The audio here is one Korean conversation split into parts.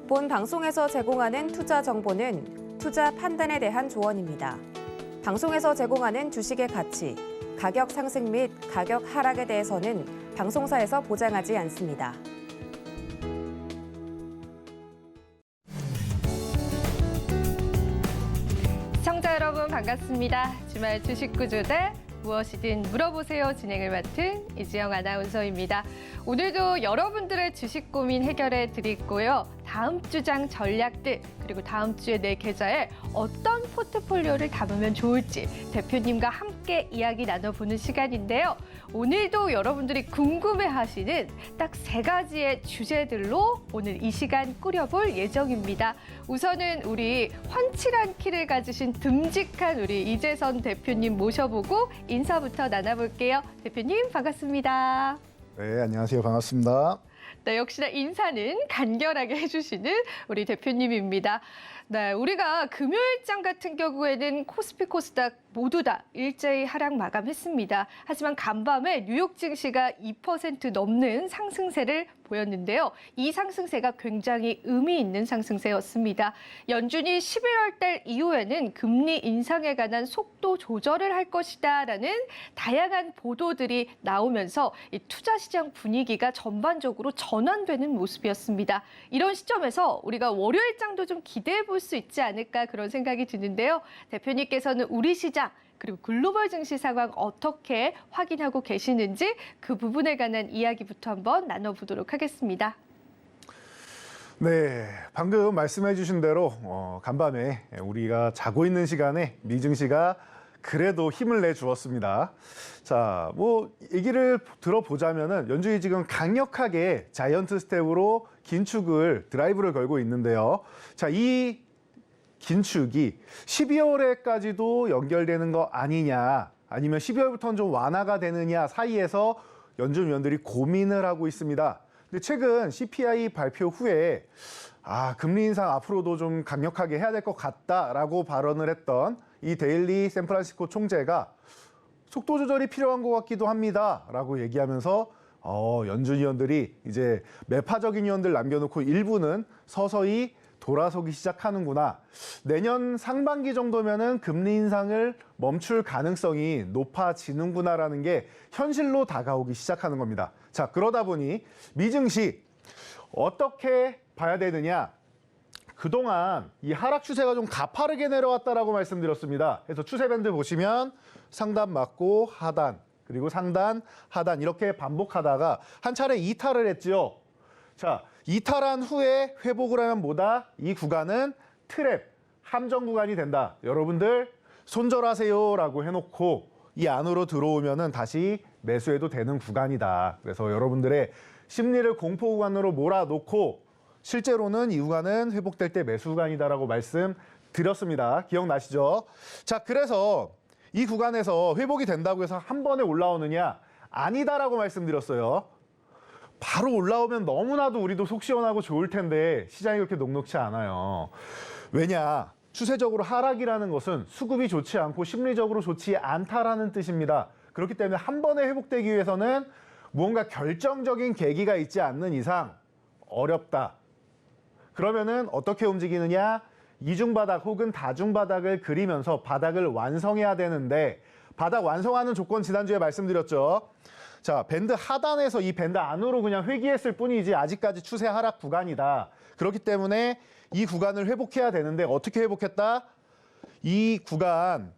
본 방송에서 제공하는 투자 정보는 투자 판단에 대한 조언입니다. 방송에서 제공하는 주식의 가치, 가격 상승 및 가격 하락에 대해서는 방송사에서 보장하지 않습니다. 시청자 여러분 반갑습니다. 주말 주식 구조대 무엇이든 물어보세요 진행을 맡은 이지영 아나운서입니다. 오늘도 여러분들의 주식 고민 해결해 드리고요. 다음 주장 전략들 그리고 다음 주에 내 계좌에 어떤 포트폴리오를 담으면 좋을지 대표님과 함께 이야기 나눠보는 시간인데요. 오늘도 여러분들이 궁금해하시는 딱 3가지의 주제들로 오늘 이 시간 꾸려볼 예정입니다. 우선은 우리 훤칠한 키를 가지신 듬직한 우리 이재선 대표님 모셔보고 인사부터 나눠볼게요. 대표님 반갑습니다. 네, 안녕하세요. 반갑습니다. 네, 역시나 인사는 간결하게 해주시는 우리 대표님입니다. 네, 우리가 금요일장 같은 경우에는 코스피, 코스닥 모두 다 일제히 하락 마감했습니다. 하지만 간밤에 뉴욕 증시가 2% 넘는 상승세를 보였는데요. 이 상승세가 굉장히 의미 있는 상승세였습니다. 연준이 11월 달 이후에는 금리 인상에 관한 속도 조절을 할 것이다라는 다양한 보도들이 나오면서 이 투자 시장 분위기가 전반적으로 전환되는 모습이었습니다. 이런 시점에서 우리가 월요일장도 좀 기대해 볼 수 있지 않을까 그런 생각이 드는데요. 대표님께서는 우리 시장 그리고 글로벌 증시 상황 어떻게 확인하고 계시는지 그 부분에 관한 이야기부터 한번 나눠보도록 하겠습니다. 네, 방금 말씀해 주신 대로 간밤에 우리가 자고 있는 시간에 미 증시가 그래도 힘을 내주었습니다. 자, 얘기를 들어보자면은 연준이 지금 강력하게 자이언트 스텝으로 긴축을 드라이브를 걸고 있는데요. 자, 이 긴축이 12월에까지도 연결되는 거 아니냐, 아니면 12월부터는 좀 완화가 되느냐 사이에서 연준 위원들이 고민을 하고 있습니다. 근데 최근 CPI 발표 후에 금리 인상 앞으로도 좀 강력하게 해야 될 것 같다라고 발언을 했던 이 데일리 샌프란시스코 총재가 속도 조절이 필요한 것 같기도 합니다라고 얘기하면서 연준 위원들이 이제 매파적인 위원들 남겨놓고 일부는 서서히 돌아서기 시작하는구나. 내년 상반기 정도면은 금리 인상을 멈출 가능성이 높아지는구나라는 게 현실로 다가오기 시작하는 겁니다. 자, 그러다 보니 미 증시 어떻게 봐야 되느냐? 그동안 이 하락 추세가 좀 가파르게 내려왔다라고 말씀드렸습니다. 그래서 추세 밴드 보시면 상단 맞고 하단, 그리고 상단, 하단 이렇게 반복하다가 한 차례 이탈을 했죠. 자, 이탈한 후에 회복을 하면 뭐다? 이 구간은 트랩, 함정 구간이 된다. 여러분들 손절하세요라고 해놓고 이 안으로 들어오면은 다시 매수해도 되는 구간이다. 그래서 여러분들의 심리를 공포 구간으로 몰아놓고 실제로는 이 구간은 회복될 때 매수 구간이다라고 말씀드렸습니다. 기억나시죠? 자, 그래서 이 구간에서 회복이 된다고 해서 한 번에 올라오느냐? 아니다라고 말씀드렸어요. 바로 올라오면 너무나도 우리도 속 시원하고 좋을 텐데 시장이 그렇게 녹록치 않아요. 왜냐? 추세적으로 하락이라는 것은 수급이 좋지 않고 심리적으로 좋지 않다라는 뜻입니다. 그렇기 때문에 한 번에 회복되기 위해서는 무언가 결정적인 계기가 있지 않는 이상 어렵다. 그러면은 어떻게 움직이느냐? 이중바닥 혹은 다중바닥을 그리면서 바닥을 완성해야 되는데 바닥 완성하는 조건 지난주에 말씀드렸죠. 자, 밴드 하단에서 이 밴드 안으로 그냥 회귀했을 뿐이지 아직까지 추세 하락 구간이다. 그렇기 때문에 이 구간을 회복해야 되는데 어떻게 회복했다? 이 구간,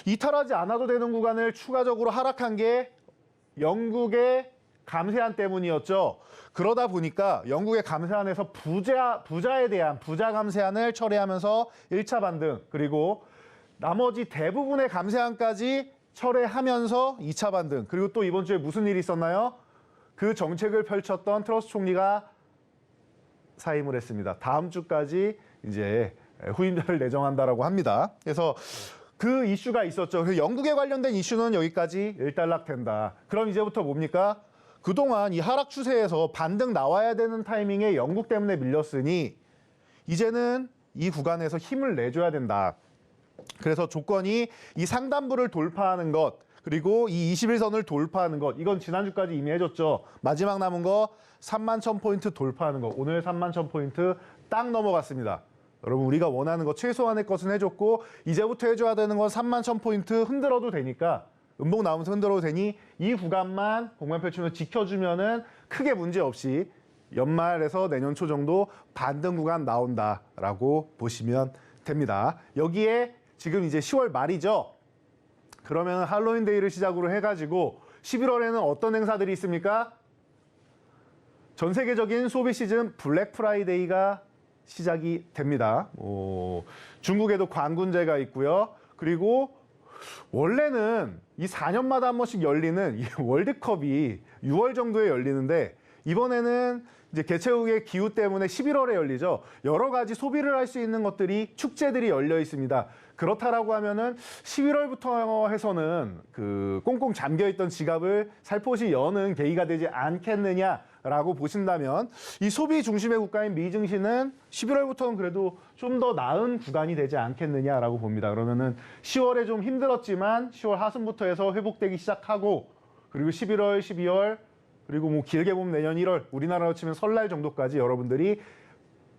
이탈하지 않아도 되는 구간을 추가적으로 하락한 게 영국의 감세안 때문이었죠. 그러다 보니까 영국의 감세안에서 부자에 대한 부자 감세안을 철회하면서 1차 반등, 그리고 나머지 대부분의 감세안까지 철회하면서 2차 반등, 그리고 또 이번 주에 무슨 일이 있었나요? 그 정책을 펼쳤던 트러스 총리가 사임을 했습니다. 다음 주까지 이제 후임자를 내정한다라고 합니다. 그래서 그 이슈가 있었죠. 그래서 영국에 관련된 이슈는 여기까지 일단락된다. 그럼 이제부터 뭡니까? 그동안 이 하락 추세에서 반등 나와야 되는 타이밍에 영국 때문에 밀렸으니 이제는 이 구간에서 힘을 내줘야 된다. 그래서 조건이 이 상단부를 돌파하는 것, 그리고 이 21선을 돌파하는 것, 이건 지난주까지 이미 해줬죠. 마지막 남은 거 31,000포인트 돌파하는 거. 오늘 31,000포인트 딱 넘어갔습니다. 여러분 우리가 원하는 거 최소한의 것은 해줬고 이제부터 해줘야 되는 건 31,000포인트 흔들어도 되니까 음봉 나오면서 흔들어도 되니 이 구간만 공간 펼치면서 지켜주면은 크게 문제 없이 연말에서 내년 초 정도 반등 구간 나온다라고 보시면 됩니다. 여기에 지금 이제 10월 말이죠. 그러면 할로윈 데이를 시작으로 해가지고 11월에는 어떤 행사들이 있습니까? 전 세계적인 소비 시즌 블랙 프라이데이가 시작이 됩니다. 중국에도 관군제가 있고요. 그리고 원래는 이 4년마다 한 번씩 열리는 이 월드컵이 6월 정도에 열리는데 이번에는 이제 개최국의 기후 때문에 11월에 열리죠. 여러 가지 소비를 할 수 있는 것들이 축제들이 열려 있습니다. 그렇다라고 하면은 11월부터 해서는 그 꽁꽁 잠겨 있던 지갑을 살포시 여는 계기가 되지 않겠느냐라고 보신다면 이 소비 중심의 국가인 미 증시는 11월부터는 그래도 좀 더 나은 구간이 되지 않겠느냐라고 봅니다. 그러면은 10월에 좀 힘들었지만 10월 하순부터 해서 회복되기 시작하고 그리고 11월, 12월 그리고 뭐 길게 보면 내년 1월 우리나라로 치면 설날 정도까지 여러분들이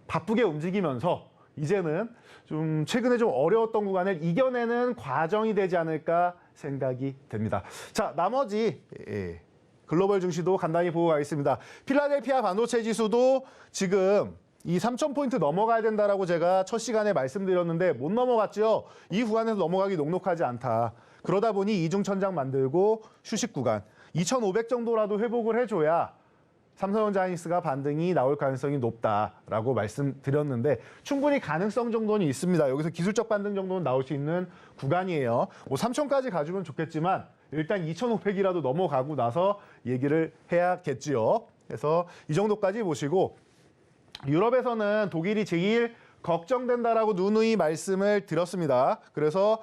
바쁘게 움직이면서 이제는 좀 최근에 좀 어려웠던 구간을 이겨내는 과정이 되지 않을까 생각이 됩니다. 자, 나머지 글로벌 증시도 간단히 보고 가겠습니다. 필라델피아 반도체 지수도 지금 이 3,000포인트 넘어가야 된다라고 제가 첫 시간에 말씀드렸는데 못 넘어갔죠. 이 구간에서 넘어가기 녹록하지 않다. 그러다 보니 이중천장 만들고 휴식 구간 2,500 정도라도 회복을 해줘야 삼성전자 하이닉스가 반등이 나올 가능성이 높다라고 말씀드렸는데 충분히 가능성 정도는 있습니다. 여기서 기술적 반등 정도는 나올 수 있는 구간이에요. 뭐 3,000까지 가주면 좋겠지만 일단 2,500이라도 넘어가고 나서 얘기를 해야겠지요. 그래서 이 정도까지 보시고 유럽에서는 독일이 제일 걱정된다라고 누누이 말씀을 드렸습니다. 그래서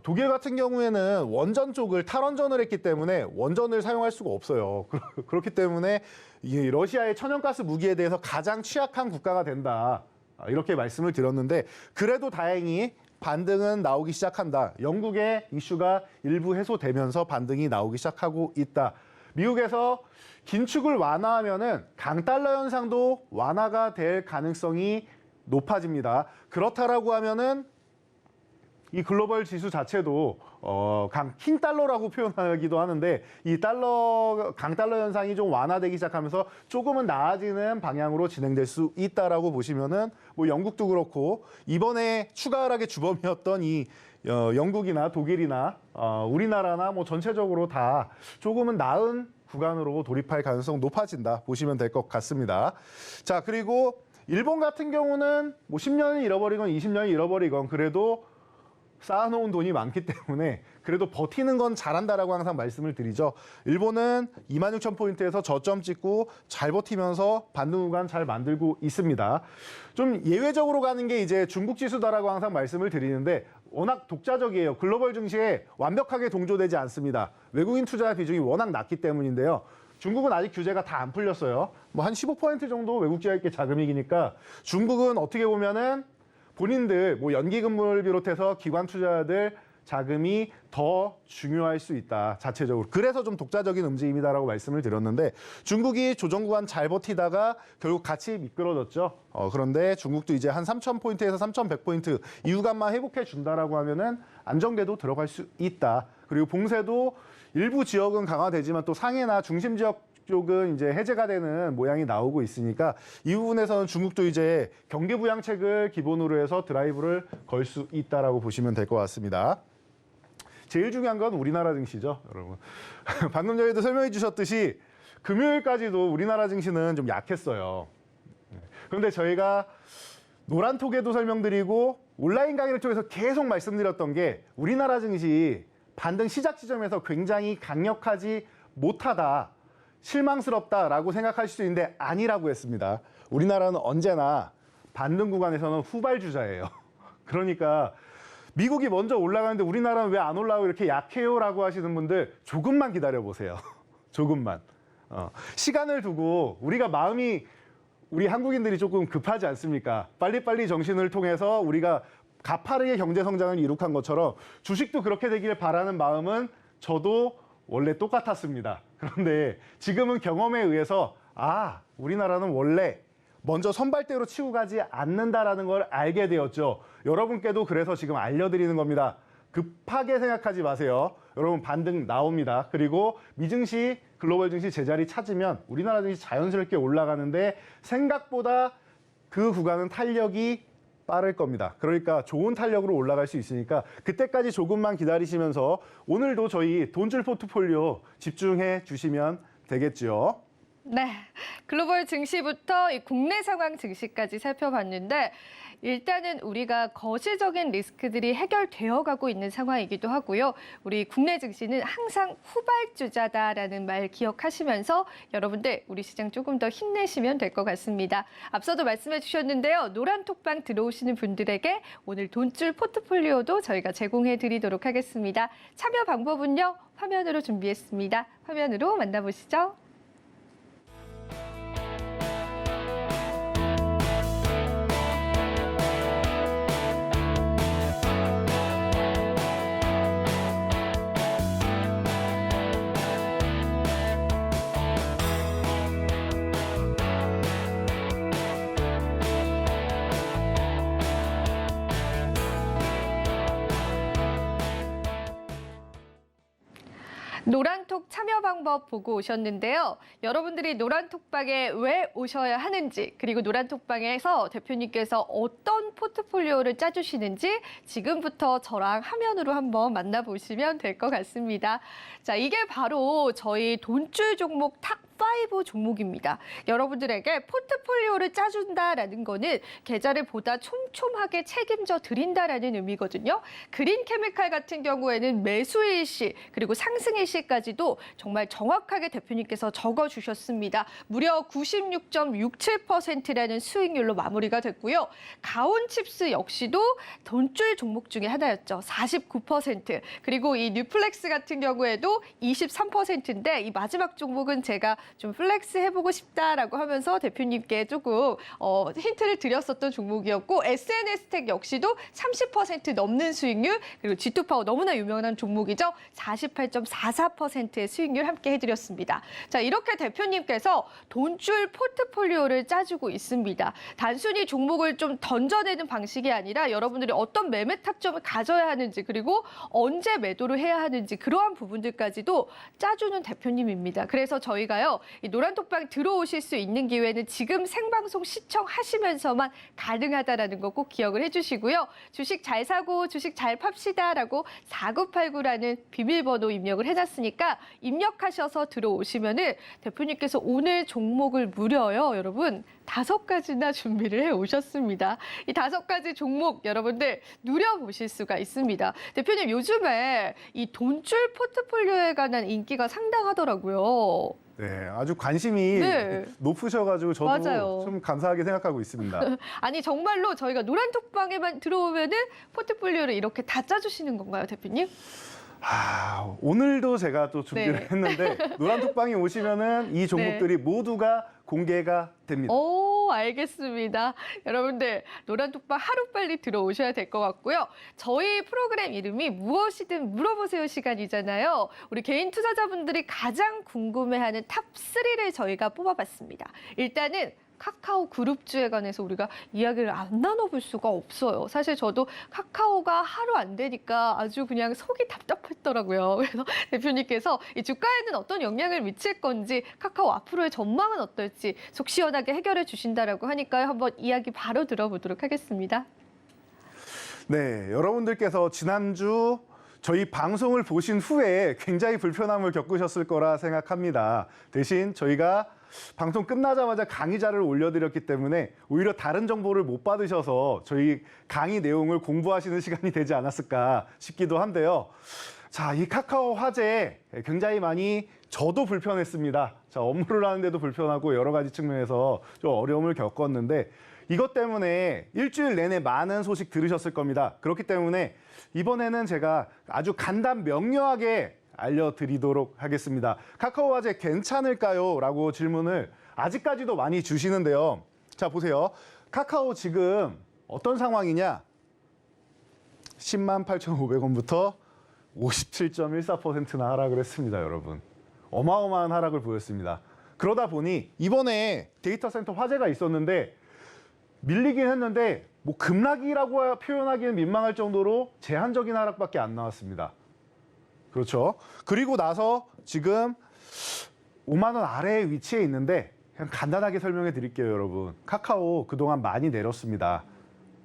독일 같은 경우에는 원전 쪽을 탈원전을 했기 때문에 원전을 사용할 수가 없어요. 그렇기 때문에 이 러시아의 천연가스 무기에 대해서 가장 취약한 국가가 된다. 이렇게 말씀을 드렸는데 그래도 다행히 반등은 나오기 시작한다. 영국의 이슈가 일부 해소되면서 반등이 나오기 시작하고 있다. 미국에서 긴축을 완화하면은 강달러 현상도 완화가 될 가능성이 높아집니다. 그렇다라고 하면은 이 글로벌 지수 자체도 흰 달러라고 표현하기도 하는데 이 강달러 현상이 좀 완화되기 시작하면서 조금은 나아지는 방향으로 진행될 수 있다라고 보시면은 뭐 영국도 그렇고 이번에 추가 하락의 주범이었던 이 영국이나 독일이나 우리나라나 뭐 전체적으로 다 조금은 나은 구간으로 돌입할 가능성 높아진다 보시면 될 것 같습니다. 자, 그리고 일본 같은 경우는 뭐 10년을 잃어버리건 20년을 잃어버리건 그래도 쌓아놓은 돈이 많기 때문에 그래도 버티는 건 잘한다라고 항상 말씀을 드리죠. 일본은 26,000포인트에서 저점 찍고 잘 버티면서 반등 구간 잘 만들고 있습니다. 좀 예외적으로 가는 게 이제 중국 지수다라고 항상 말씀을 드리는데 워낙 독자적이에요. 글로벌 증시에 완벽하게 동조되지 않습니다. 외국인 투자 비중이 워낙 낮기 때문인데요. 중국은 아직 규제가 다 안 풀렸어요. 뭐 한 15% 정도 외국 지하입계 자금이기니까 중국은 어떻게 보면은 본인들 뭐 연기금을 비롯해서 기관 투자자들 자금이 더 중요할 수 있다. 자체적으로. 그래서 좀 독자적인 움직임이다라고 말씀을 드렸는데 중국이 조정 구간 잘 버티다가 결국 같이 미끄러졌죠. 그런데 중국도 이제 한 3,000포인트에서 3,100포인트 이 구간만 회복해 준다라고 하면은 안정궤도 들어갈 수 있다. 그리고 봉쇄도 일부 지역은 강화되지만 또 상해나 중심 지역 쪽은 이제 해제가 되는 모양이 나오고 있으니까 이 부분에서는 중국도 이제 경기 부양책을 기본으로 해서 드라이브를 걸 수 있다라고 보시면 될 것 같습니다. 제일 중요한 건 우리나라 증시죠, 여러분. 방금 전에도 설명해 주셨듯이 금요일까지도 우리나라 증시는 좀 약했어요. 그런데 저희가 노란톡에도 설명드리고 온라인 강의를 통해서 계속 말씀드렸던 게 우리나라 증시 반등 시작 지점에서 굉장히 강력하지 못하다. 실망스럽다라고 생각할 수 있는데 아니라고 했습니다. 우리나라는 언제나 반등 구간에서는 후발주자예요. 그러니까 미국이 먼저 올라가는데 우리나라는 왜 안 올라가고 이렇게 약해요라고 하시는 분들 조금만 기다려보세요. 조금만. 시간을 두고 우리가 마음이 우리 한국인들이 조금 급하지 않습니까? 빨리빨리 정신을 통해서 우리가 가파르게 경제 성장을 이룩한 것처럼 주식도 그렇게 되길 바라는 마음은 저도 원래 똑같았습니다. 그런데 지금은 경험에 의해서 우리나라는 원래 먼저 선발대로 치고 가지 않는다라는 걸 알게 되었죠. 여러분께도 그래서 지금 알려드리는 겁니다. 급하게 생각하지 마세요. 여러분 반등 나옵니다. 그리고 미증시, 글로벌 증시 제자리 찾으면 우리나라 증시 자연스럽게 올라가는데 생각보다 그 구간은 탄력이 빠를 겁니다. 그러니까 좋은 탄력으로 올라갈 수 있으니까 그때까지 조금만 기다리시면서 오늘도 저희 돈줄 포트폴리오 집중해 주시면 되겠죠. 네, 글로벌 증시부터 이 국내 상황 증시까지 살펴봤는데 일단은 우리가 거시적인 리스크들이 해결되어 가고 있는 상황이기도 하고요. 우리 국내 증시는 항상 후발주자다라는 말 기억하시면서 여러분들 우리 시장 조금 더 힘내시면 될 것 같습니다. 앞서도 말씀해 주셨는데요. 노란톡방 들어오시는 분들에게 오늘 돈줄 포트폴리오도 저희가 제공해 드리도록 하겠습니다. 참여 방법은요. 화면으로 준비했습니다. 화면으로 만나보시죠. 노란톡 참여 방법 보고 오셨는데요. 여러분들이 노란톡방에 왜 오셔야 하는지, 그리고 노란톡방에서 대표님께서 어떤 포트폴리오를 짜주시는지 지금부터 저랑 화면으로 한번 만나보시면 될 것 같습니다. 자, 이게 바로 저희 돈줄 종목 탑5 종목입니다. 여러분들에게 포트폴리오를 짜준다라는 거는 계좌를 보다 촘촘하게 책임져 드린다라는 의미거든요. 그린케미칼 같은 경우에는 매수 일시 그리고 상승 일시까지도 정말 정확하게 대표님께서 적어주셨습니다. 무려 96.67%라는 수익률로 마무리가 됐고요. 가온칩스 역시도 돈줄 종목 중에 하나였죠. 49%. 그리고 이 뉴플렉스 같은 경우에도 23%인데 이 마지막 종목은 제가 좀 플렉스 해보고 싶다라고 하면서 대표님께 조금 힌트를 드렸었던 종목이었고 SNS텍 역시도 30% 넘는 수익률 그리고 G2파워 너무나 유명한 종목이죠. 48.44%의 수익률 함께 해드렸습니다. 자, 이렇게 대표님께서 돈줄 포트폴리오를 짜주고 있습니다. 단순히 종목을 좀 던져내는 방식이 아니라 여러분들이 어떤 매매 타점을 가져야 하는지 그리고 언제 매도를 해야 하는지 그러한 부분들까지도 짜주는 대표님입니다. 그래서 저희가요. 이 노란톡방 들어오실 수 있는 기회는 지금 생방송 시청하시면서만 가능하다라는 거 꼭 기억을 해주시고요. 주식 잘 사고 주식 잘 팝시다라고 4989라는 비밀번호 입력을 해놨으니까 입력하셔서 들어오시면은 대표님께서 오늘 종목을 무려요, 여러분 5가지나 준비를 해 오셨습니다. 이 5가지 종목 여러분들 누려보실 수가 있습니다. 대표님 요즘에 이 돈줄 포트폴리오에 관한 인기가 상당하더라고요. 네, 아주 관심이 높으셔가지고 저도 맞아요. 좀 감사하게 생각하고 있습니다. 아니 정말로 저희가 노란톡방에만 들어오면은 포트폴리오를 이렇게 다 짜주시는 건가요, 대표님? 오늘도 제가 또 준비를 했는데 노란톡방에 오시면은 이 종목들이 모두가 공개가 됩니다. 오, 알겠습니다. 여러분들 노란톡방 하루빨리 들어오셔야 될 것 같고요. 저희 프로그램 이름이 무엇이든 물어보세요 시간이잖아요. 우리 개인 투자자분들이 가장 궁금해하는 탑3를 저희가 뽑아봤습니다. 일단은 카카오 그룹주에 관해서 우리가 이야기를 안 나눠볼 수가 없어요. 사실 저도 카카오가 하루 안 되니까 아주 그냥 속이 답답했더라고요. 그래서 대표님께서 이 주가에는 어떤 영향을 미칠 건지 카카오 앞으로의 전망은 어떨지 속 시원하게 해결해 주신다라고 하니까요. 한번 이야기 바로 들어보도록 하겠습니다. 네, 여러분들께서 지난주 저희 방송을 보신 후에 굉장히 불편함을 겪으셨을 거라 생각합니다. 대신 저희가 방송 끝나자마자 강의자를 올려드렸기 때문에 오히려 다른 정보를 못 받으셔서 저희 강의 내용을 공부하시는 시간이 되지 않았을까 싶기도 한데요. 자, 이 카카오 화재 굉장히 많이 저도 불편했습니다. 자, 업무를 하는데도 불편하고 여러 가지 측면에서 좀 어려움을 겪었는데 이것 때문에 일주일 내내 많은 소식 들으셨을 겁니다. 그렇기 때문에 이번에는 제가 아주 간단 명료하게 알려드리도록 하겠습니다. 카카오 화재 괜찮을까요? 라고 질문을 아직까지도 많이 주시는데요. 자, 보세요. 카카오 지금 어떤 상황이냐? 108,500원부터 57.14%나 하락을 했습니다, 여러분. 어마어마한 하락을 보였습니다. 그러다 보니 이번에 데이터 센터 화재가 있었는데 밀리긴 했는데 뭐 급락이라고 표현하기는 민망할 정도로 제한적인 하락밖에 안 나왔습니다. 그렇죠. 그리고 나서 지금 5만 원 아래에 위치해 있는데 그냥 간단하게 설명해 드릴게요, 여러분. 카카오 그동안 많이 내렸습니다.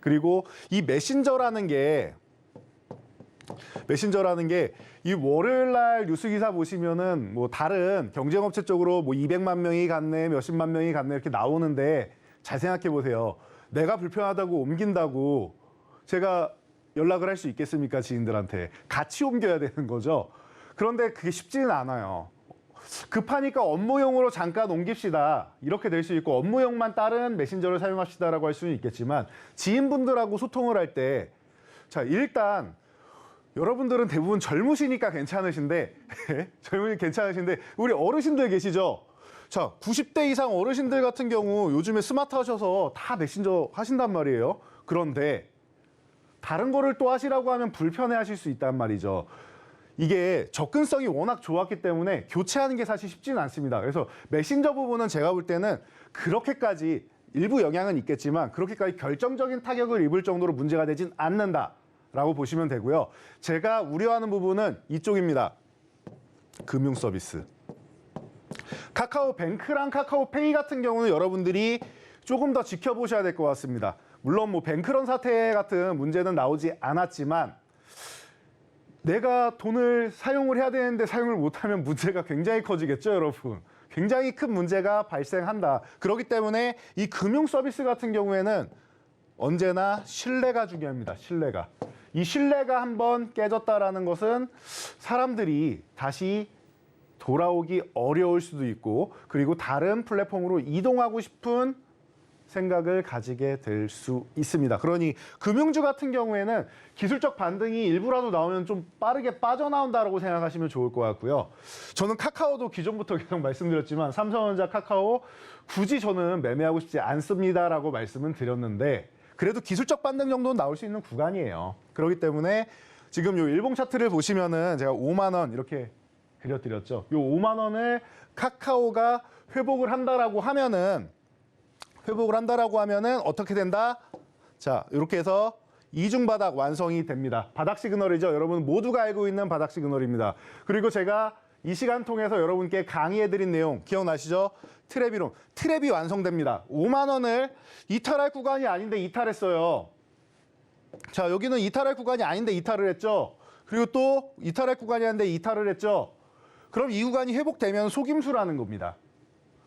그리고 이 메신저라는 게 이 월요일 날 뉴스 기사 보시면은 뭐 다른 경쟁업체 쪽으로 뭐 200만 명이 갔네, 몇십만 명이 갔네 이렇게 나오는데 잘 생각해 보세요. 내가 불편하다고 옮긴다고 제가 연락을 할 수 있겠습니까? 지인들한테. 같이 옮겨야 되는 거죠. 그런데 그게 쉽지는 않아요. 급하니까 업무용으로 잠깐 옮깁시다. 이렇게 될 수 있고 업무용만 다른 메신저를 사용합시다라고 할 수는 있겠지만 지인분들하고 소통을 할 때 자, 일단 여러분들은 대부분 젊으시니까 괜찮으신데 괜찮으신데 우리 어르신들 계시죠? 자, 90대 이상 어르신들 같은 경우 요즘에 스마트 하셔서 다 메신저 하신단 말이에요. 그런데 다른 거를 또 하시라고 하면 불편해 하실 수 있단 말이죠. 이게 접근성이 워낙 좋았기 때문에 교체하는 게 사실 쉽지는 않습니다. 그래서 메신저 부분은 제가 볼 때는 그렇게까지 일부 영향은 있겠지만 그렇게까지 결정적인 타격을 입을 정도로 문제가 되진 않는다라고 보시면 되고요. 제가 우려하는 부분은 이쪽입니다. 금융 서비스. 카카오뱅크랑 카카오페이 같은 경우는 여러분들이 조금 더 지켜보셔야 될 것 같습니다. 물론 뭐 뱅크런 사태 같은 문제는 나오지 않았지만 내가 돈을 사용을 해야 되는데 사용을 못하면 문제가 굉장히 커지겠죠, 여러분. 굉장히 큰 문제가 발생한다. 그렇기 때문에 이 금융 서비스 같은 경우에는 언제나 신뢰가 중요합니다. 신뢰가. 이 신뢰가 한번 깨졌다라는 것은 사람들이 다시 돌아오기 어려울 수도 있고 그리고 다른 플랫폼으로 이동하고 싶은 생각을 가지게 될 수 있습니다. 그러니 금융주 같은 경우에는 기술적 반등이 일부라도 나오면 좀 빠르게 빠져나온다라고 생각하시면 좋을 것 같고요. 저는 카카오도 기존부터 계속 말씀드렸지만 삼성전자 카카오 굳이 저는 매매하고 싶지 않습니다라고 말씀은 드렸는데 그래도 기술적 반등 정도는 나올 수 있는 구간이에요. 그렇기 때문에 지금 요 일봉 차트를 보시면은 제가 5만 원 이렇게 그려드렸죠. 요 5만 원을 카카오가 회복을 한다라고 하면은 어떻게 된다? 자, 이렇게 해서 이중 바닥 완성이 됩니다. 바닥 시그널이죠. 여러분 모두가 알고 있는 바닥 시그널입니다. 그리고 제가 이 시간 통해서 여러분께 강의해드린 내용 기억나시죠? 트랩이론. 트랩이 완성됩니다. 5만 원을 이탈할 구간이 아닌데 이탈했어요. 자, 여기는 이탈할 구간이 아닌데 이탈을 했죠. 그리고 또 이탈할 구간이 아닌데 이탈을 했죠. 그럼 이 구간이 회복되면 속임수라는 겁니다.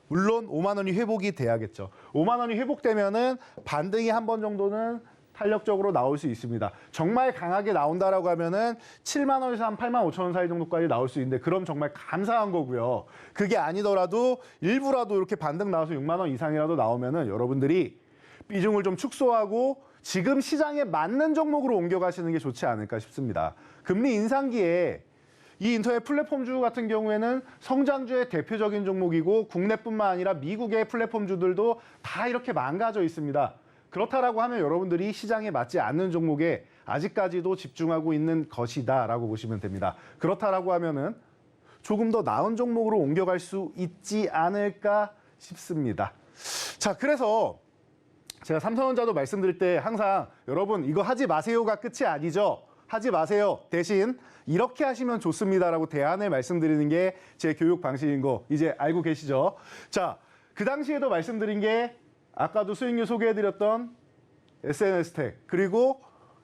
물론 5만 원이 회복이 돼야겠죠. 5만 원이 회복되면은 반등이 한 번 정도는 탄력적으로 나올 수 있습니다. 정말 강하게 나온다라고 하면은 7만 원에서 한 8만 5천 원 사이 정도까지 나올 수 있는데 그럼 정말 감사한 거고요. 그게 아니더라도 일부라도 이렇게 반등 나와서 6만 원 이상이라도 나오면은 여러분들이 비중을 좀 축소하고 지금 시장에 맞는 종목으로 옮겨가시는 게 좋지 않을까 싶습니다. 금리 인상기에 이 인터넷 플랫폼주 같은 경우에는 성장주의 대표적인 종목이고 국내뿐만 아니라 미국의 플랫폼주들도 다 이렇게 망가져 있습니다. 그렇다라고 하면 여러분들이 시장에 맞지 않는 종목에 아직까지도 집중하고 있는 것이다라고 보시면 됩니다. 그렇다라고 하면은 조금 더 나은 종목으로 옮겨갈 수 있지 않을까 싶습니다. 자, 그래서 제가 삼성전자도 말씀드릴 때 항상 여러분 이거 하지 마세요가 끝이 아니죠. 하지 마세요. 대신 이렇게 하시면 좋습니다라고 대안을 말씀드리는 게 제 교육 방식인 거 이제 알고 계시죠? 자, 그 당시에도 말씀드린 게 아까도 수익률 소개해드렸던 SNS텍 그리고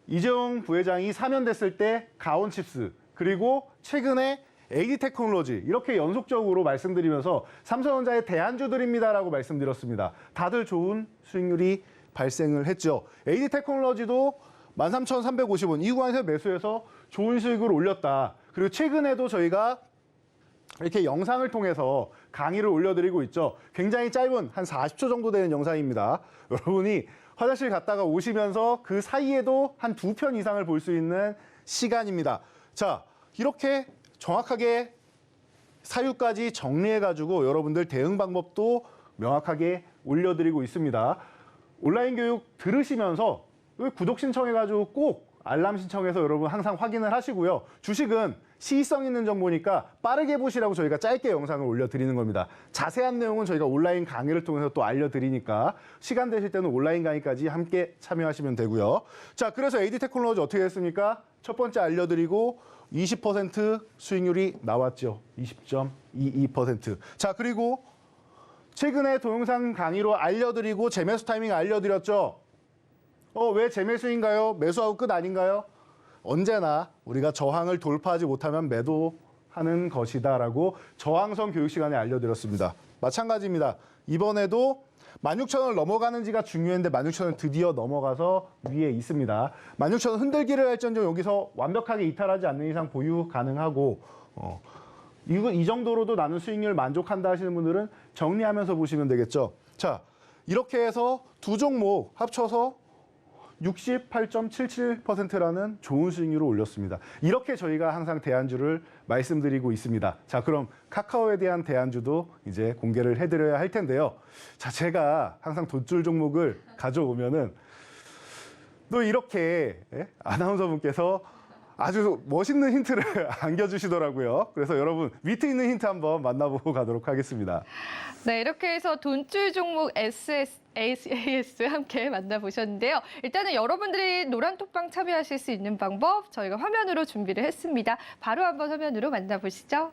이재용 부회장이 사면됐을 때 가온칩스 그리고 최근에 AD테크놀로지 이렇게 연속적으로 말씀드리면서 삼성전자의 대안주들입니다라고 말씀드렸습니다. 다들 좋은 수익률이 발생을 했죠. AD테크놀로지도 13,350원 이 구간에서 매수해서 좋은 수익을 올렸다. 그리고 최근에도 저희가 이렇게 영상을 통해서 강의를 올려드리고 있죠. 굉장히 짧은 한 40초 정도 되는 영상입니다. 여러분이 화장실 갔다가 오시면서 그 사이에도 한 2편 이상을 볼 수 있는 시간입니다. 자, 이렇게 정확하게 사유까지 정리해가지고 여러분들 대응 방법도 명확하게 올려드리고 있습니다. 온라인 교육 들으시면서 구독 신청해가지고 꼭 알람 신청해서 여러분 항상 확인을 하시고요. 주식은 시의성 있는 정보니까 빠르게 보시라고 저희가 짧게 영상을 올려드리는 겁니다. 자세한 내용은 저희가 온라인 강의를 통해서 또 알려드리니까 시간 되실 때는 온라인 강의까지 함께 참여하시면 되고요. 자, 그래서 AD테크놀로지 어떻게 했습니까? 첫 번째 알려드리고 20% 수익률이 나왔죠. 20.22%. 자, 그리고 최근에 동영상 강의로 알려드리고 재매수 타이밍 알려드렸죠. 왜 재매수인가요? 매수하고 끝 아닌가요? 언제나 우리가 저항을 돌파하지 못하면 매도하는 것이다라고 저항선 교육 시간에 알려드렸습니다. 마찬가지입니다. 이번에도 16,000원을 넘어가는지가 중요했는데 16,000원 드디어 넘어가서 위에 있습니다. 16,000원 흔들기를 할지언정 여기서 완벽하게 이탈하지 않는 이상 보유 가능하고 이 정도로도 나는 수익률 만족한다 하시는 분들은 정리하면서 보시면 되겠죠. 자, 이렇게 해서 두 종목 합쳐서 68.77%라는 좋은 수익률을 올렸습니다. 이렇게 저희가 항상 대안주를 말씀드리고 있습니다. 자, 그럼 카카오에 대한 대안주도 이제 공개를 해드려야 할 텐데요. 자, 제가 항상 돈줄 종목을 가져오면은 또 이렇게 아나운서분께서 아주 멋있는 힌트를 안겨주시더라고요. 그래서 여러분 밑에 있는 힌트 한번 만나보고 가도록 하겠습니다. 네, 이렇게 해서 돈줄 종목 SAS 함께 만나보셨는데요. 일단은 여러분들이 노란톡방 참여하실 수 있는 방법 저희가 화면으로 준비를 했습니다. 바로 한번 화면으로 만나보시죠.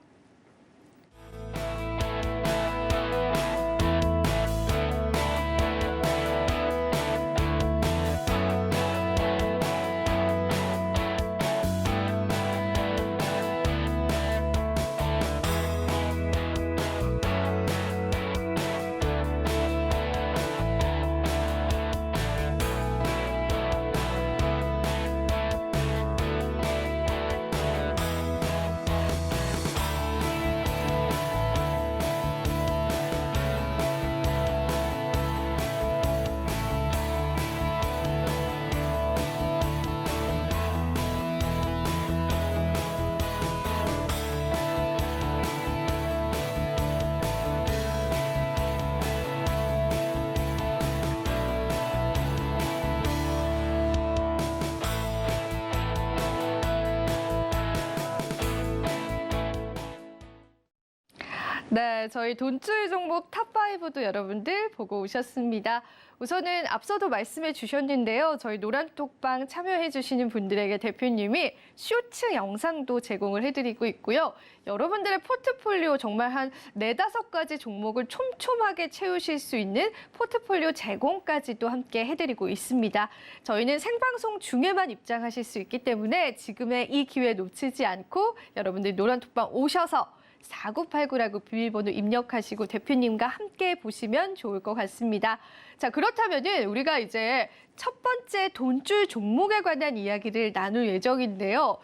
네, 저희 돈줄 종목 탑5도 여러분들 보고 오셨습니다. 우선은 앞서도 말씀해 주셨는데요. 저희 노란톡방 참여해 주시는 분들에게 대표님이 쇼츠 영상도 제공을 해드리고 있고요. 여러분들의 포트폴리오 정말 한 4-5가지 종목을 촘촘하게 채우실 수 있는 포트폴리오 제공까지도 함께 해드리고 있습니다. 저희는 생방송 중에만 입장하실 수 있기 때문에 지금의 이 기회 놓치지 않고 여러분들 노란톡방 오셔서 4989라고 비밀번호 입력하시고 대표님과 함께 보시면 좋을 것 같습니다. 자, 그렇다면은 우리가 이제 첫 번째 돈줄 종목에 관한 이야기를 나눌 예정인데요.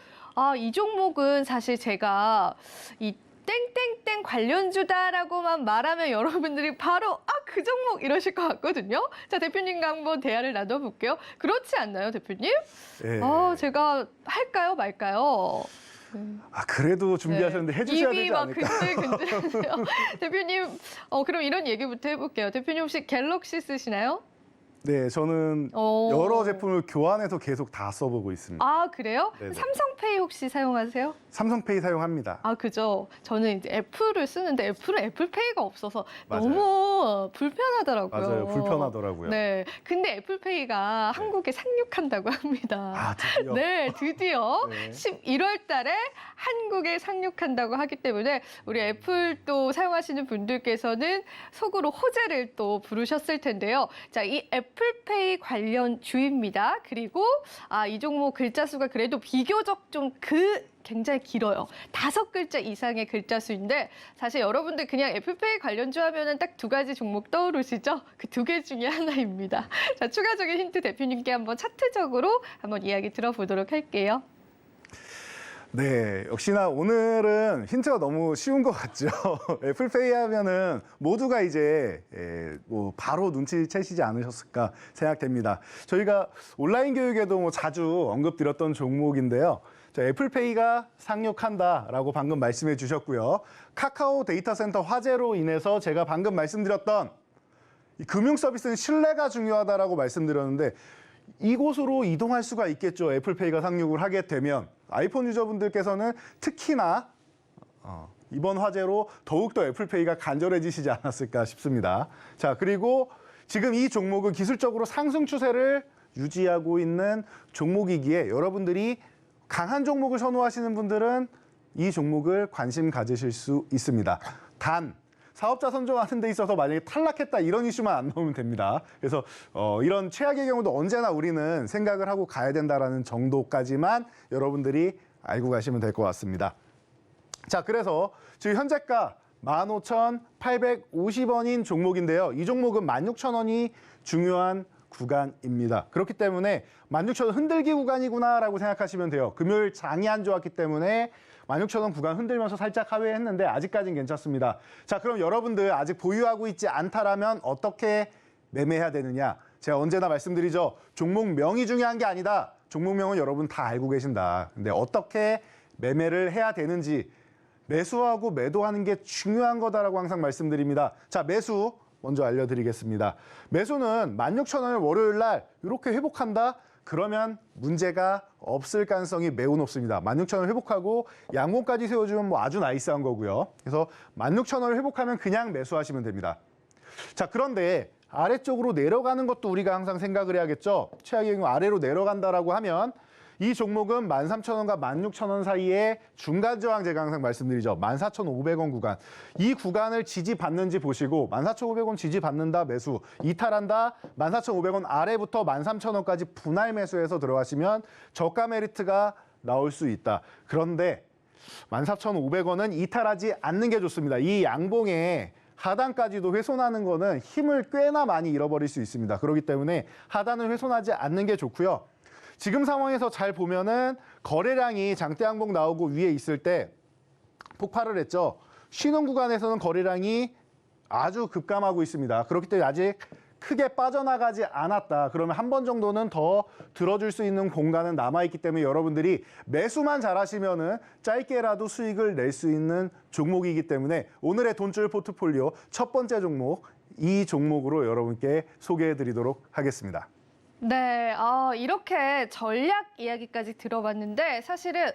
이 종목은 사실 제가 이 땡땡땡 관련주다라고만 말하면 여러분들이 바로 그 종목 이러실 것 같거든요. 자, 대표님과 한번 대화를 나눠볼게요. 그렇지 않나요, 대표님? 네. 제가 할까요, 말까요? 그래도 준비하셨는데 해주셔야 되지 입이 막 않을까? 근질근질하네요. 대표님, 그럼 이런 얘기부터 해볼게요. 대표님 혹시 갤럭시 쓰시나요? 네, 저는 여러 제품을 교환해서 계속 다 써보고 있습니다. 아, 그래요? 네네. 삼성페이 혹시 사용하세요? 삼성페이 사용합니다. 그죠. 저는 이제 애플을 쓰는데 애플은 애플페이가 없어서 맞아요. 너무 불편하더라고요. 맞아요, 불편하더라고요. 네, 근데 애플페이가 한국에 상륙한다고 합니다. 드디어. 네, 드디어 네. 11월 달에 한국에 상륙한다고 하기 때문에 우리 애플 또 사용하시는 분들께서는 속으로 호재를 또 부르셨을 텐데요. 자, 이 애플페이 관련 주입니다. 그리고 이 종목 글자 수가 그래도 비교적 좀 굉장히 길어요. 5글자 이상의 글자 수인데 사실 여러분들 그냥 애플페이 관련주 하면은 딱 2가지 종목 떠오르시죠? 그 2개 중에 하나입니다. 자, 추가적인 힌트 대표님께 한번 차트적으로 한번 이야기 들어보도록 할게요. 네, 역시나 오늘은 힌트가 너무 쉬운 것 같죠. 애플페이 하면은 모두가 이제 뭐 바로 눈치채시지 않으셨을까 생각됩니다. 저희가 온라인 교육에도 뭐 자주 언급드렸던 종목인데요. 애플페이가 상륙한다라고 방금 말씀해 주셨고요. 카카오 데이터 센터 화재로 인해서 제가 방금 말씀드렸던 이 금융 서비스는 신뢰가 중요하다라고 말씀드렸는데 이곳으로 이동할 수가 있겠죠. 애플페이가 상륙을 하게 되면. 아이폰 유저분들께서는 특히나 이번 화제로 더욱더 애플페이가 간절해지시지 않았을까 싶습니다. 자, 그리고 지금 이 종목은 기술적으로 상승 추세를 유지하고 있는 종목이기에 여러분들이 강한 종목을 선호하시는 분들은 이 종목을 관심 가지실 수 있습니다. 단, 사업자 선정하는 데 있어서 만약에 탈락했다 이런 이슈만 안 나오면 됩니다. 그래서 이런 최악의 경우도 언제나 우리는 생각을 하고 가야 된다는 정도까지만 여러분들이 알고 가시면 될 것 같습니다. 자, 그래서 지금 현재가 15,850원인 종목인데요. 이 종목은 16,000원이 중요한 구간입니다. 그렇기 때문에 16,000원 흔들기 구간이구나라고 생각하시면 돼요. 금요일 장이 안 좋았기 때문에 16,000원 구간 흔들면서 살짝 하회했는데 아직까지는 괜찮습니다. 자, 그럼 여러분들 아직 보유하고 있지 않다라면 어떻게 매매해야 되느냐? 제가 언제나 말씀드리죠. 종목명이 중요한 게 아니다. 종목명은 여러분 다 알고 계신다. 근데 어떻게 매매를 해야 되는지 매수하고 매도하는 게 중요한 거다라고 항상 말씀드립니다. 자, 매수 먼저 알려드리겠습니다. 매수는 16,000원을 월요일 날 이렇게 회복한다? 그러면 문제가 없을 가능성이 매우 높습니다. 16,000원 회복하고 양봉까지 세워주면 뭐 아주 나이스한 거고요. 그래서 16,000원을 회복하면 그냥 매수하시면 됩니다. 자, 그런데 아래쪽으로 내려가는 것도 우리가 항상 생각을 해야겠죠. 최악의 경우 아래로 내려간다라고 하면 이 종목은 13,000원과 16,000원 사이에 중간 저항 제가 항상 말씀드리죠. 14,500원 구간. 이 구간을 지지받는지 보시고 14,500원 지지받는다 매수, 이탈한다 14,500원 아래부터 13,000원까지 분할 매수해서 들어가시면 저가 메리트가 나올 수 있다. 그런데 14,500원은 이탈하지 않는 게 좋습니다. 이 양봉에 하단까지도 훼손하는 거는 힘을 꽤나 많이 잃어버릴 수 있습니다. 그렇기 때문에 하단을 훼손하지 않는 게 좋고요. 지금 상황에서 잘 보면은 거래량이 장대 양봉 나오고 위에 있을 때 폭발을 했죠. 쉬는 구간에서는 거래량이 아주 급감하고 있습니다. 그렇기 때문에 아직 크게 빠져나가지 않았다. 그러면 한 번 정도는 더 들어줄 수 있는 공간은 남아있기 때문에 여러분들이 매수만 잘하시면은 짧게라도 수익을 낼 수 있는 종목이기 때문에 오늘의 돈줄 포트폴리오 첫 번째 종목, 이 종목으로 여러분께 소개해드리도록 하겠습니다. 네, 이렇게 전략 이야기까지 들어봤는데 사실은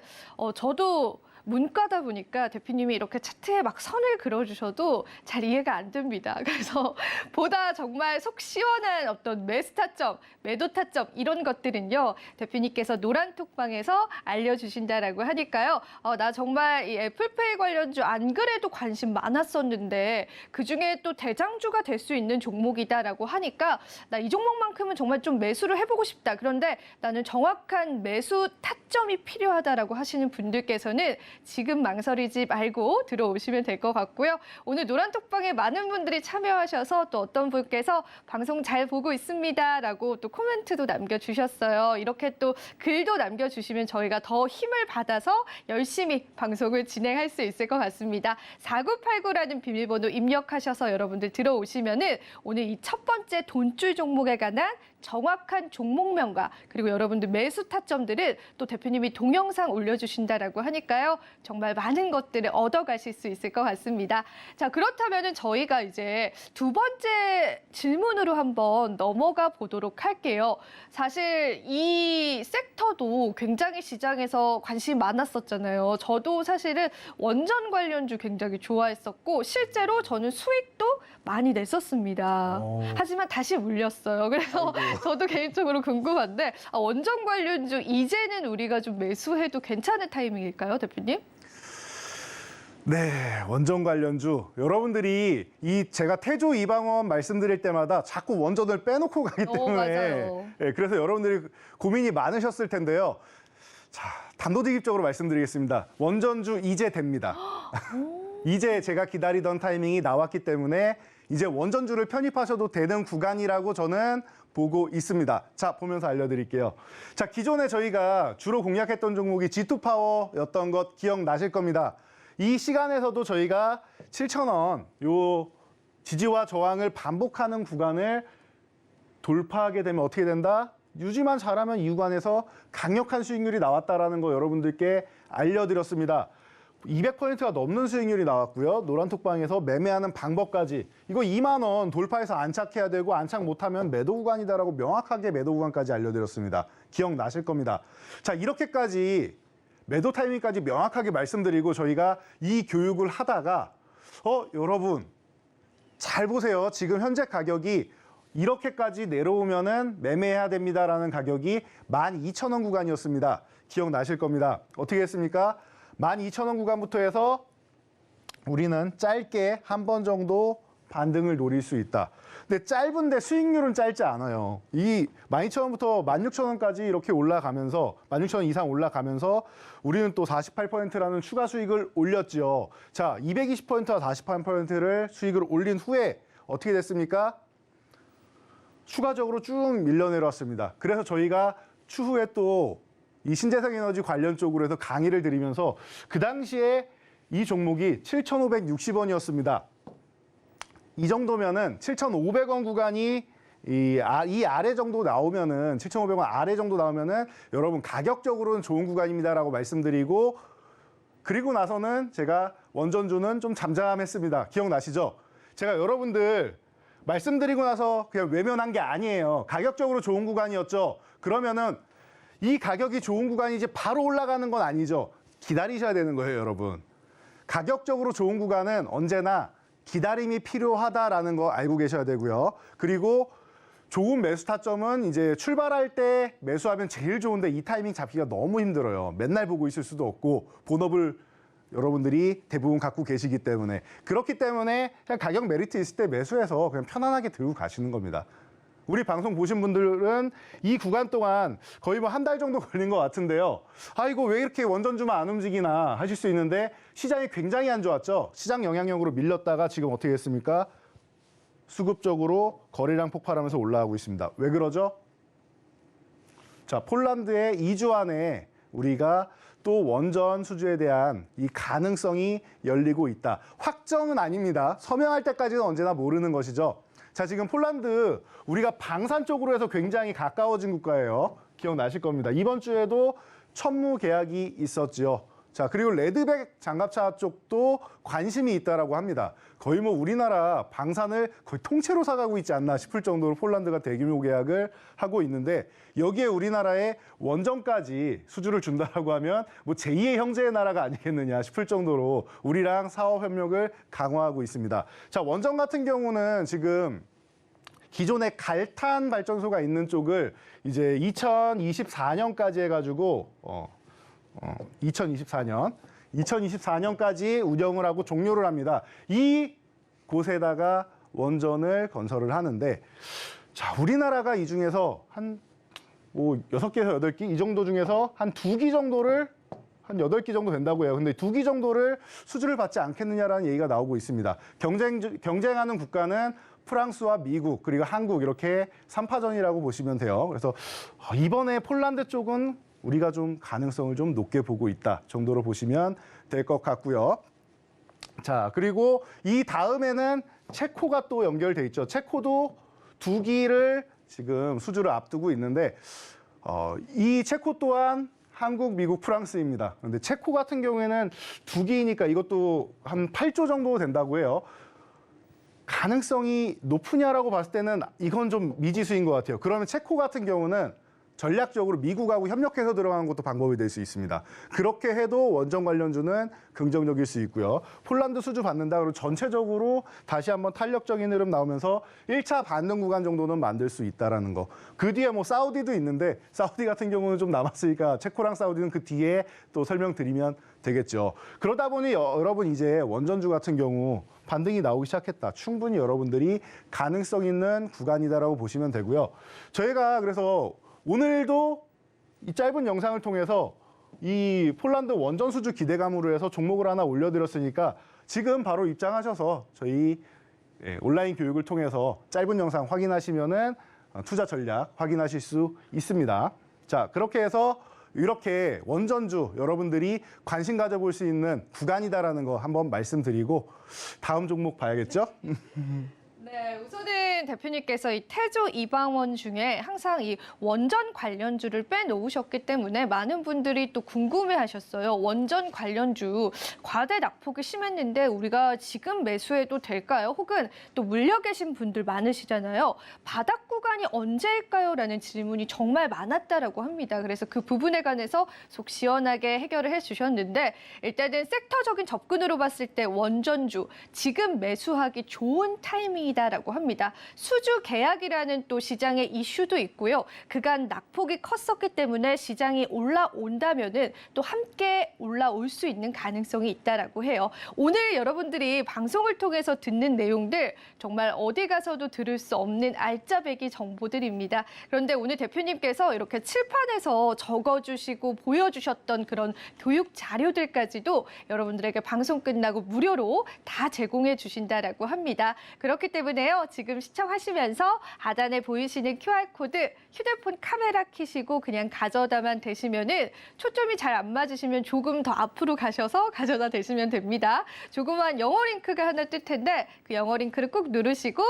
저도 문과다 보니까 대표님이 이렇게 차트에 막 선을 그려주셔도 잘 이해가 안 됩니다. 그래서 보다 정말 속 시원한 어떤 매수 타점, 매도 타점 이런 것들은요. 대표님께서 노란톡방에서 알려주신다라고 하니까요. 나 정말 이 애플페이 관련주 안 그래도 관심 많았었는데 그중에 또 대장주가 될 수 있는 종목이다라고 하니까 나 이 종목만큼은 정말 좀 매수를 해보고 싶다. 그런데 나는 정확한 매수 타점이 필요하다라고 하시는 분들께서는 지금 망설이지 말고 들어오시면 될 것 같고요. 오늘 노란톡방에 많은 분들이 참여하셔서 또 어떤 분께서 방송 잘 보고 있습니다라고 또 코멘트도 남겨주셨어요. 이렇게 또 글도 남겨주시면 저희가 더 힘을 받아서 열심히 방송을 진행할 수 있을 것 같습니다. 4989라는 비밀번호 입력하셔서 여러분들 들어오시면은 오늘 이 첫 번째 돈줄 종목에 관한 정확한 종목명과 그리고 여러분들 매수 타점들을 또 대표님이 동영상 올려주신다라고 하니까요. 정말 많은 것들을 얻어가실 수 있을 것 같습니다. 자, 그렇다면 저희가 이제 두 번째 질문으로 한번 넘어가 보도록 할게요. 사실 이 섹터도 굉장히 시장에서 관심이 많았었잖아요. 저도 사실은 원전 관련주 굉장히 좋아했었고 실제로 저는 수익도 많이 냈었습니다. 하지만 다시 물렸어요. 그래서 저도 개인적으로 궁금한데 원전 관련주 이제는 우리가 좀 매수해도 괜찮은 타이밍일까요, 대표님? 네, 원전 관련주. 여러분들이 제가 태조 이방원 말씀드릴 때마다 자꾸 원전을 빼놓고 가기 때문에 맞아요. 네, 그래서 여러분들이 고민이 많으셨을 텐데요. 자, 단도직입적으로 말씀드리겠습니다. 원전주 이제 됩니다. 이제 제가 기다리던 타이밍이 나왔기 때문에 이제 원전주를 편입하셔도 되는 구간이라고 저는 보고 있습니다. 자, 보면서 알려드릴게요. 자, 기존에 저희가 주로 공략했던 종목이 G2파워였던 것 기억나실 겁니다. 이 시간에서도 저희가 7,000원 요 지지와 저항을 반복하는 구간을 돌파하게 되면 어떻게 된다? 유지만 잘하면 이 구간에서 강력한 수익률이 나왔다라는 거 여러분들께 알려드렸습니다. 200%가 넘는 수익률이 나왔고요. 노란톡방에서 매매하는 방법까지 이거 2만 원 돌파해서 안착해야 되고 안착 못하면 매도 구간이다라고 명확하게 매도 구간까지 알려드렸습니다. 기억나실 겁니다. 자, 이렇게까지 매도 타이밍까지 명확하게 말씀드리고 저희가 이 교육을 하다가 여러분 잘 보세요. 지금 현재 가격이 이렇게까지 내려오면은 매매해야 됩니다라는 가격이 12,000원 구간이었습니다. 기억나실 겁니다. 어떻게 했습니까? 12,000원 구간부터 해서 우리는 짧게 한 번 정도 반등을 노릴 수 있다. 근데 짧은데 수익률은 짧지 않아요. 이 12,000원부터 16,000원까지 이렇게 올라가면서 16,000원 이상 올라가면서 우리는 또 48%라는 추가 수익을 올렸죠. 자, 220%와 48%를 수익을 올린 후에 어떻게 됐습니까? 추가적으로 쭉 밀려 내려왔습니다. 그래서 저희가 추후에 또 이 신재생에너지 관련 쪽으로 해서 강의를 드리면서 그 당시에 이 종목이 7,560원이었습니다. 이 정도면은 7,500원 구간이 이 아래 정도 나오면은 7,500원 아래 정도 나오면은 여러분 가격적으로는 좋은 구간입니다라고 말씀드리고 그리고 나서는 제가 원전주는 좀 잠잠했습니다. 기억나시죠? 제가 여러분들 말씀드리고 나서 그냥 외면한 게 아니에요. 가격적으로 좋은 구간이었죠. 그러면은 이 가격이 좋은 구간이 이제 바로 올라가는 건 아니죠. 기다리셔야 되는 거예요, 여러분. 가격적으로 좋은 구간은 언제나 기다림이 필요하다라는 거 알고 계셔야 되고요. 그리고 좋은 매수 타점은 이제 출발할 때 매수하면 제일 좋은데 이 타이밍 잡기가 너무 힘들어요. 맨날 보고 있을 수도 없고 본업을 여러분들이 대부분 갖고 계시기 때문에 그렇기 때문에 그냥 가격 메리트 있을 때 매수해서 그냥 편안하게 들고 가시는 겁니다. 우리 방송 보신 분들은 이 구간 동안 거의 뭐 한 달 정도 걸린 것 같은데요. 이거 왜 이렇게 원전주만 안 움직이나 하실 수 있는데 시장이 굉장히 안 좋았죠. 시장 영향력으로 밀렸다가 지금 어떻게 됐습니까? 수급적으로 거래량 폭발하면서 올라가고 있습니다. 왜 그러죠? 자, 폴란드의 2주 안에 우리가 또 원전 수주에 대한 이 가능성이 열리고 있다. 확정은 아닙니다. 서명할 때까지는 언제나 모르는 것이죠. 자, 지금 폴란드 우리가 방산 쪽으로 해서 굉장히 가까워진 국가예요. 기억나실 겁니다. 이번 주에도 천무 계약이 있었죠. 자, 그리고 레드백 장갑차 쪽도 관심이 있다라고 합니다. 거의 뭐 우리나라 방산을 거의 통째로 사가고 있지 않나 싶을 정도로 폴란드가 대규모 계약을 하고 있는데 여기에 우리나라의 원전까지 수주를 준다라고 하면 뭐 제2의 형제의 나라가 아니겠느냐 싶을 정도로 우리랑 사업 협력을 강화하고 있습니다. 자, 원전 같은 경우는 지금 기존에 갈탄 발전소가 있는 쪽을 이제 2024년까지 해가지고 2024년까지 운영을 하고 종료를 합니다. 이 곳에다가 원전을 건설을 하는데, 자, 우리나라가 이 중에서 한 6개에서 8기 이 정도 중에서 한 2기 정도를 한 8기 정도 된다고 해요. 근데 2기 정도를 수주를 받지 않겠느냐라는 얘기가 나오고 있습니다. 경쟁하는 국가는 프랑스와 미국 그리고 한국 이렇게 3파전이라고 보시면 돼요. 그래서 이번에 폴란드 쪽은 우리가 좀 가능성을 좀 높게 보고 있다 정도로 보시면 될 것 같고요. 자, 그리고 이 다음에는 체코가 또 연결돼 있죠. 체코도 2기를 지금 수주를 앞두고 있는데 이 체코 또한 한국, 미국, 프랑스입니다. 그런데 체코 같은 경우에는 2기니까 이것도 한 8조 정도 된다고 해요. 가능성이 높으냐라고 봤을 때는 이건 좀 미지수인 것 같아요. 그러면 체코 같은 경우는 전략적으로 미국하고 협력해서 들어가는 것도 방법이 될 수 있습니다. 그렇게 해도 원전 관련주는 긍정적일 수 있고요. 폴란드 수주 받는다 그러면 전체적으로 다시 한번 탄력적인 흐름 나오면서 1차 반등 구간 정도는 만들 수 있다라는 거. 그 뒤에 뭐 사우디도 있는데 사우디 같은 경우는 좀 남았으니까 체코랑 사우디는 그 뒤에 또 설명드리면 되겠죠. 그러다 보니 여러분 이제 원전주 같은 경우 반등이 나오기 시작했다. 충분히 여러분들이 가능성 있는 구간이다라고 보시면 되고요. 저희가 그래서 오늘도 이 짧은 영상을 통해서 이 폴란드 원전 수주 기대감으로 해서 종목을 하나 올려드렸으니까 지금 바로 입장하셔서 저희 온라인 교육을 통해서 짧은 영상 확인하시면은 투자 전략 확인하실 수 있습니다. 자, 그렇게 해서 이렇게 원전주 여러분들이 관심 가져볼 수 있는 구간이다라는 거 한번 말씀드리고 다음 종목 봐야겠죠? 네. 네, 우선은 대표님께서 이 태조 이방원 중에 항상 이 원전 관련주를 빼놓으셨기 때문에 많은 분들이 또 궁금해하셨어요. 원전 관련주 과대 낙폭이 심했는데 우리가 지금 매수해도 될까요? 혹은 또 물려 계신 분들 많으시잖아요. 바닥 구간이 언제일까요? 라는 질문이 정말 많았다라고 합니다. 그래서 그 부분에 관해서 속 시원하게 해결을 해주셨는데 일단은 섹터적인 접근으로 봤을 때 원전주 지금 매수하기 좋은 타이밍이다라고 합니다. 수주 계약이라는 또 시장의 이슈도 있고요. 그간 낙폭이 컸었기 때문에 시장이 올라온다면은 또 함께 올라올 수 있는 가능성이 있다라고 해요. 오늘 여러분들이 방송을 통해서 듣는 내용들 정말 어디 가서도 들을 수 없는 알짜배기 정보들입니다. 그런데 오늘 대표님께서 이렇게 칠판에서 적어주시고 보여주셨던 그런 교육 자료들까지도 여러분들에게 방송 끝나고 무료로 다 제공해 주신다라고 합니다. 그렇기 때문에요. 지금 시청하시면서 하단에 보이시는 QR코드 휴대폰 카메라 켜시고 그냥 가져다만 대시면은 초점이 잘 안 맞으시면 조금 더 앞으로 가셔서 가져다 대시면 됩니다. 조그만 영어 링크가 하나 뜰 텐데 그 영어 링크를 꾹 누르시고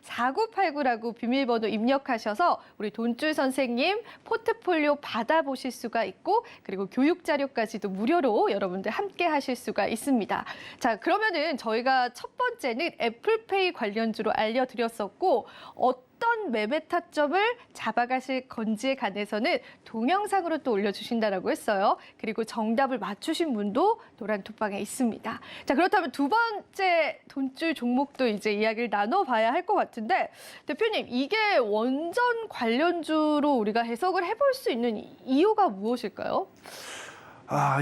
4989라고 비밀번호 입력하셔서 우리 돈줄 선생님 포트폴리오 받아보실 수가 있고 그리고 교육 자료까지도 무료로 여러분들 함께 하실 수가 있습니다. 자, 그러면은 저희가 첫 번째는 애플페이 관련주로 알려드렸었고 어떤 매매 타점을 잡아가실 건지에 관해서는 동영상으로 또 올려주신다라고 했어요. 그리고 정답을 맞추신 분도 노란톡방에 있습니다. 자, 그렇다면 두 번째 돈줄 종목도 이제 이야기를 나눠봐야 할 것 같은데 대표님, 이게 원전 관련주로 우리가 해석을 해볼 수 있는 이유가 무엇일까요?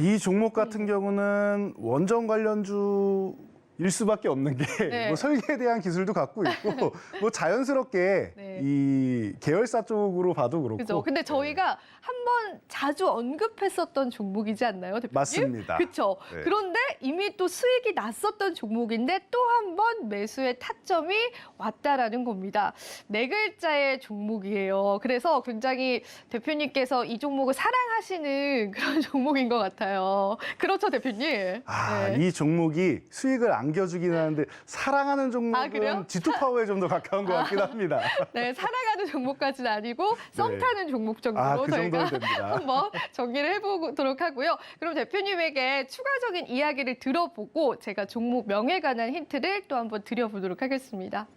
이 종목 같은 경우는 원전 관련주 일 수밖에 없는 게 네. 뭐 설계에 대한 기술도 갖고 있고 뭐 자연스럽게 네. 이 계열사 쪽으로 봐도 그렇고. 그죠. 근데 저희가 한번 자주 언급했었던 종목이지 않나요, 대표님? 맞습니다. 그렇죠. 네. 그런데 이미 또 수익이 났었던 종목인데 또 한 번 매수의 타점이 왔다라는 겁니다. 네 글자의 종목이에요. 그래서 굉장히 대표님께서 이 종목을 사랑하시는 그런 종목인 것 같아요. 그렇죠, 대표님? 네. 이 종목이 수익을 안겨주긴 하는데 사랑하는 종목은 그래요? G2파워에 좀 더 가까운 것 같긴 합니다. 네, 사랑하는 종목까지는 아니고 썸 타는 종목 정도로 그 저희가 정도는 됩니다. 한번 정리를 해보도록 하고요. 그럼 대표님에게 추가적인 이야기를 들어보고 제가 종목 명에 관한 힌트를 또 한번 드려보도록 하겠습니다.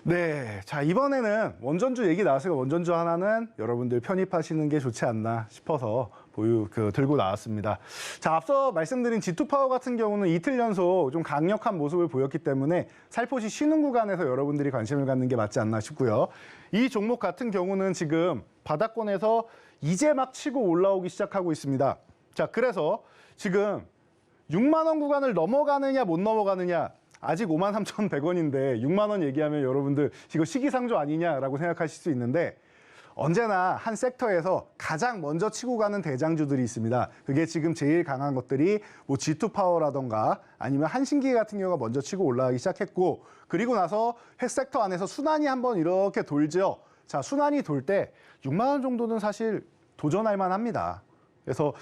네, 자 이번에는 원전주 얘기 나왔으니까 원전주 하나는 여러분들 편입하시는 게 좋지 않나 싶어서 들고 나왔습니다. 자, 앞서 말씀드린 G2파워 같은 경우는 이틀 연속 좀 강력한 모습을 보였기 때문에 살포시 쉬는 구간에서 여러분들이 관심을 갖는 게 맞지 않나 싶고요. 이 종목 같은 경우는 지금 바닥권에서 이제 막 치고 올라오기 시작하고 있습니다. 자, 그래서 지금 6만 원 구간을 넘어가느냐 못 넘어가느냐 아직 53,100원인데 6만 원 얘기하면 여러분들 이거 시기상조 아니냐라고 생각하실 수 있는데 언제나 한 섹터에서 가장 먼저 치고 가는 대장주들이 있습니다. 그게 지금 제일 강한 것들이 뭐 G2파워라던가 아니면 한신기계 같은 경우가 먼저 치고 올라가기 시작했고 그리고 나서 섹터 안에서 순환이 한번 이렇게 돌죠. 자, 순환이 돌 때 6만 원 정도는 사실 도전할 만합니다. 그래서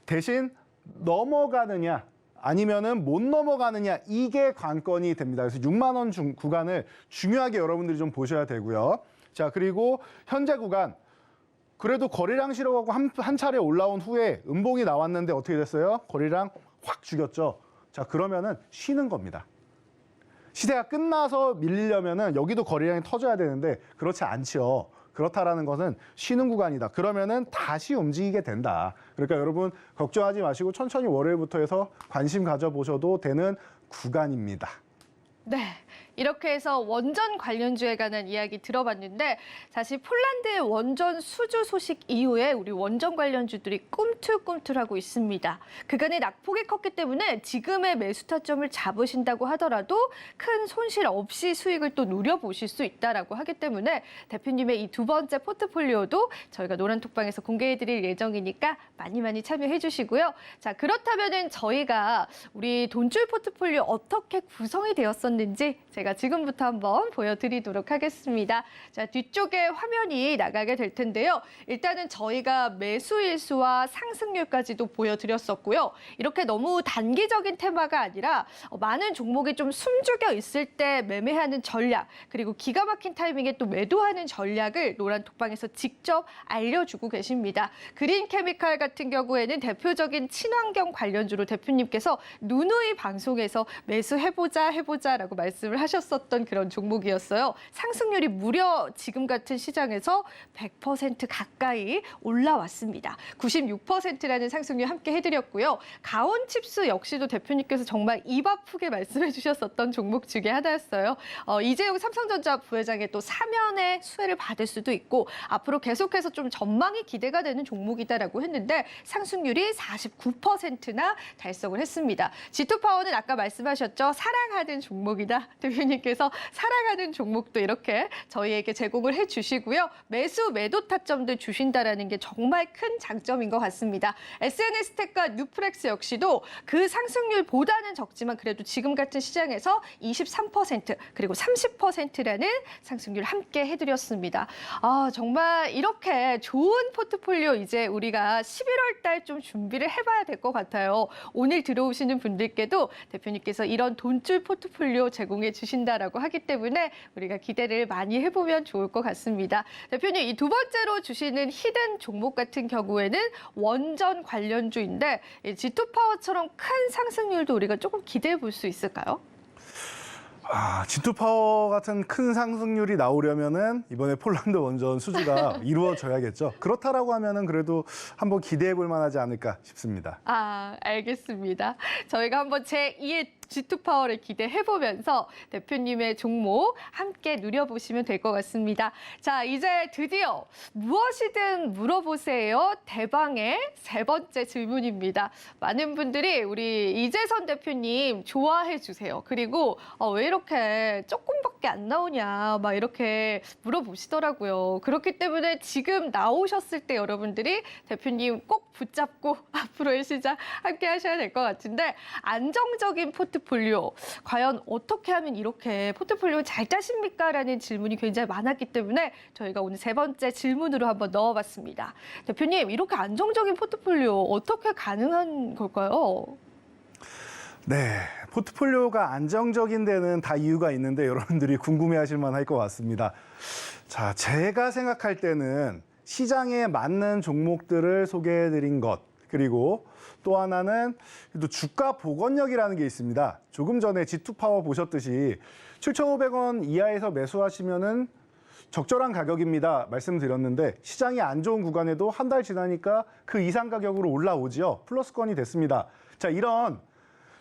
대신 넘어가느냐 아니면은 못 넘어가느냐 이게 관건이 됩니다. 그래서 6만 원 구간을 중요하게 여러분들이 좀 보셔야 되고요. 자, 그리고 현재 구간 그래도 거래량 실어가고 한 차례 올라온 후에 음봉이 나왔는데 어떻게 됐어요? 거래량 확 죽였죠. 자, 그러면은 쉬는 겁니다. 시대가 끝나서 밀리려면은 여기도 거래량이 터져야 되는데 그렇지 않죠. 그렇다라는 것은 쉬는 구간이다. 그러면은 다시 움직이게 된다. 그러니까 여러분 걱정하지 마시고 천천히 월요일부터 해서 관심 가져보셔도 되는 구간입니다. 네. 이렇게 해서 원전 관련주에 관한 이야기 들어봤는데 사실 폴란드의 원전 수주 소식 이후에 우리 원전 관련주들이 꿈틀꿈틀하고 있습니다. 그간의 낙폭이 컸기 때문에 지금의 매수 타점을 잡으신다고 하더라도 큰 손실 없이 수익을 또 누려보실 수 있다라고 하기 때문에 대표님의 이 두 번째 포트폴리오도 저희가 노란톡방에서 공개해드릴 예정이니까 많이 참여해 주시고요. 자, 그렇다면은 저희가 우리 돈줄 포트폴리오 어떻게 구성이 되었었는지 제가 제가 지금부터 한번 보여드리도록 하겠습니다. 자, 뒤쪽에 화면이 나가게 될 텐데요. 일단은 저희가 매수일수와 상승률까지도 보여드렸었고요. 이렇게 너무 단기적인 테마가 아니라 많은 종목이 좀 숨죽여 있을 때 매매하는 전략, 그리고 기가 막힌 타이밍에 또 매도하는 전략을 노란톡방에서 직접 알려주고 계십니다. 그린 케미칼 같은 경우에는 대표적인 친환경 관련주로 대표님께서 누누이 방송에서 매수해보자라고 말씀을 하셨었던 그런 종목이었어요. 상승률이 무려 지금 같은 시장에서 100% 가까이 올라왔습니다. 96%라는 상승률 함께 해드렸고요. 가온칩스 역시도 대표님께서 정말 입 아프게 말씀해 주셨었던 종목 중에 하나였어요. 이재용 삼성전자 부회장의 또 사면의 수혜를 받을 수도 있고 앞으로 계속해서 좀 전망이 기대가 되는 종목이다라고 했는데 상승률이 49%나 달성을 했습니다. G2파워는 아까 말씀하셨죠. 사랑하는 종목이다. 대표님께서 사랑하는 종목도 이렇게 저희에게 제공을 해주시고요. 매수, 매도 타점도 주신다라는 게 정말 큰 장점인 것 같습니다. SNS텍과 뉴프렉스 역시도 그 상승률보다는 적지만 그래도 지금 같은 시장에서 23% 그리고 30%라는 상승률 함께 해드렸습니다. 정말 이렇게 좋은 포트폴리오 이제 우리가 11월 달 좀 준비를 해봐야 될 것 같아요. 오늘 들어오시는 분들께도 대표님께서 이런 돈줄 포트폴리오 제공해 주신다라고 하기 때문에 우리가 기대를 많이 해보면 좋을 것 같습니다. 대표님, 이 두 번째로 주시는 히든 종목 같은 경우에는 원전 관련주인데 G2파워처럼 큰 상승률도 우리가 조금 기대해 볼 수 있을까요? G2파워 같은 큰 상승률이 나오려면은 이번에 폴란드 원전 수주가 이루어져야겠죠. 그렇다라고 하면은 그래도 한번 기대해 볼 만하지 않을까 싶습니다. 알겠습니다. 저희가 한번 제2의 G2파워를 기대해보면서 대표님의 종목 함께 누려보시면 될 것 같습니다. 자, 이제 드디어 무엇이든 물어보세요. 대방의 세 번째 질문입니다. 많은 분들이 우리 이재선 대표님 좋아해 주세요. 그리고 왜 이렇게 조금밖에 안 나오냐 막 이렇게 물어보시더라고요. 그렇기 때문에 지금 나오셨을 때 여러분들이 대표님 꼭 붙잡고 앞으로의 시장 함께 하셔야 될 것 같은데 안정적인 포트폴리오 과연 어떻게 하면 이렇게 포트폴리오 잘 짜십니까? 라는 질문이 굉장히 많았기 때문에 저희가 오늘 세 번째 질문으로 한번 넣어봤습니다. 대표님, 이렇게 안정적인 포트폴리오 어떻게 가능한 걸까요? 네, 포트폴리오가 안정적인 데는 다 이유가 있는데 여러분들이 궁금해하실 만할 것 같습니다. 자, 제가 생각할 때는 시장에 맞는 종목들을 소개해드린 것, 그리고 또 하나는 또 주가 복원력이라는 게 있습니다. 조금 전에 G2파워 보셨듯이 7,500원 이하에서 매수하시면은 적절한 가격입니다. 말씀드렸는데 시장이 안 좋은 구간에도 한 달 지나니까 그 이상 가격으로 올라오지요. 플러스권이 됐습니다. 자, 이런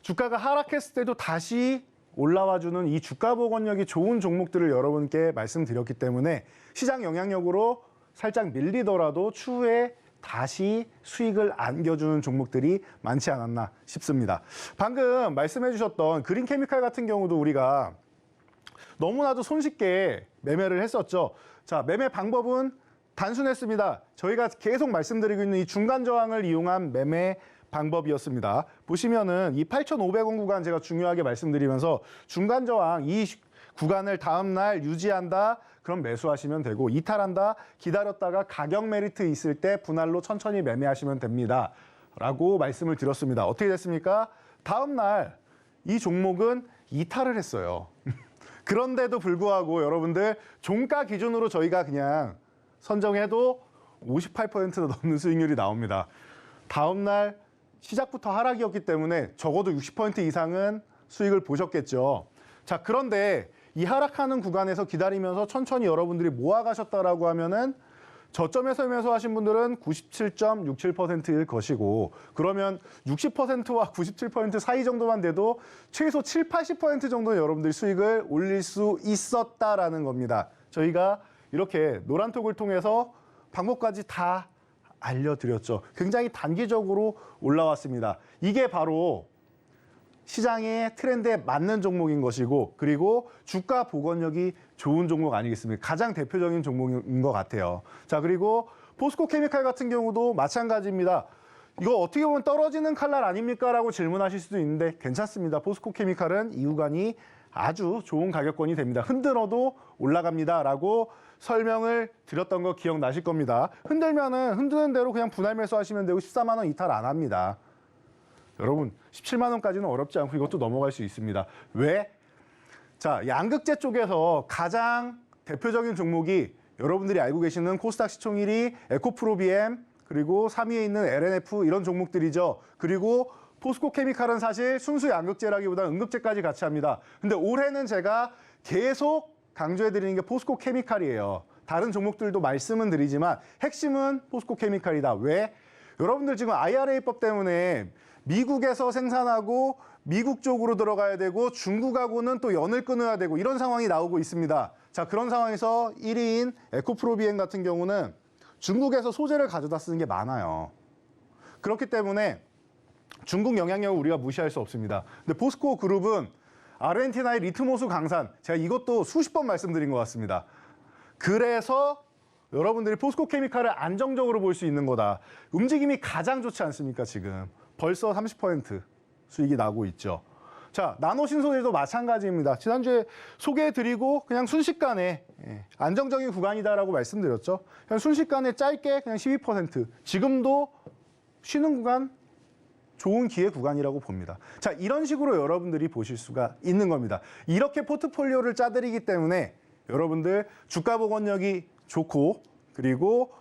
주가가 하락했을 때도 다시 올라와주는 이 주가 복원력이 좋은 종목들을 여러분께 말씀드렸기 때문에 시장 영향력으로 살짝 밀리더라도 추후에 다시 수익을 안겨주는 종목들이 많지 않았나 싶습니다. 방금 말씀해 주셨던 그린 케미칼 같은 경우도 우리가 너무나도 손쉽게 매매를 했었죠. 자, 매매 방법은 단순했습니다. 저희가 계속 말씀드리고 있는 이 중간 저항을 이용한 매매 방법이었습니다. 보시면은 이 8,500원 구간 제가 중요하게 말씀드리면서 중간 저항 이 구간을 다음 날 유지한다. 그럼 매수하시면 되고 이탈한다. 기다렸다가 가격 메리트 있을 때 분할로 천천히 매매하시면 됩니다. 라고 말씀을 드렸습니다. 어떻게 됐습니까? 다음 날 이 종목은 이탈을 했어요. 그런데도 불구하고 여러분들 종가 기준으로 저희가 그냥 선정해도 58%나 넘는 수익률이 나옵니다. 다음 날 시작부터 하락이었기 때문에 적어도 60% 이상은 수익을 보셨겠죠. 자, 그런데 이 하락하는 구간에서 기다리면서 천천히 여러분들이 모아가셨다라고 하면은 저점에서 매수하신 분들은 97.67%일 것이고 그러면 60%와 97% 사이 정도만 돼도 최소 7, 80% 정도 여러분들이 수익을 올릴 수 있었다라는 겁니다. 저희가 이렇게 노란톡을 통해서 방법까지 다 알려드렸죠. 굉장히 단기적으로 올라왔습니다. 이게 바로 시장의 트렌드에 맞는 종목인 것이고 그리고 주가 복원력이 좋은 종목 아니겠습니까? 가장 대표적인 종목인 것 같아요. 자, 그리고 포스코 케미칼 같은 경우도 마찬가지입니다. 이거 어떻게 보면 떨어지는 칼날 아닙니까? 라고 질문하실 수도 있는데 괜찮습니다. 포스코 케미칼은 이 구간이 아주 좋은 가격권이 됩니다. 흔들어도 올라갑니다라고 설명을 드렸던 거 기억나실 겁니다. 흔들면은 흔드는 대로 그냥 분할 매수하시면 되고 14만 원 이탈 안 합니다. 여러분 17만 원까지는 어렵지 않고 이것도 넘어갈 수 있습니다. 왜? 자, 양극재 쪽에서 가장 대표적인 종목이 여러분들이 알고 계시는 코스닥 시총 1위 에코프로비엠, 그리고 3위에 있는 LNF 이런 종목들이죠. 그리고 포스코 케미칼은 사실 순수 양극재라기보다 음극재까지 같이 합니다. 근데 올해는 제가 계속 강조해드리는 게 포스코 케미칼이에요. 다른 종목들도 말씀은 드리지만 핵심은 포스코 케미칼이다. 왜? 여러분들 지금 IRA법 때문에 미국에서 생산하고 미국 쪽으로 들어가야 되고 중국하고는 또 연을 끊어야 되고 이런 상황이 나오고 있습니다. 자, 그런 상황에서 1위인 에코프로비엠 같은 경우는 중국에서 소재를 가져다 쓰는 게 많아요. 그렇기 때문에 중국 영향력을 우리가 무시할 수 없습니다. 근데 포스코 그룹은 아르헨티나의 리트모스 강산, 제가 이것도 수십 번 말씀드린 것 같습니다. 그래서 여러분들이 포스코 케미칼을 안정적으로 볼 수 있는 거다. 움직임이 가장 좋지 않습니까, 지금. 벌써 30% 수익이 나고 있죠. 자, 나노신소재도 마찬가지입니다. 지난주에 소개해드리고 그냥 순식간에 안정적인 구간이다라고 말씀드렸죠. 그냥 순식간에 짧게 그냥 12%. 지금도 쉬는 구간, 좋은 기회 구간이라고 봅니다. 자, 이런 식으로 여러분들이 보실 수가 있는 겁니다. 이렇게 포트폴리오를 짜드리기 때문에 여러분들 주가 복원력이 좋고 그리고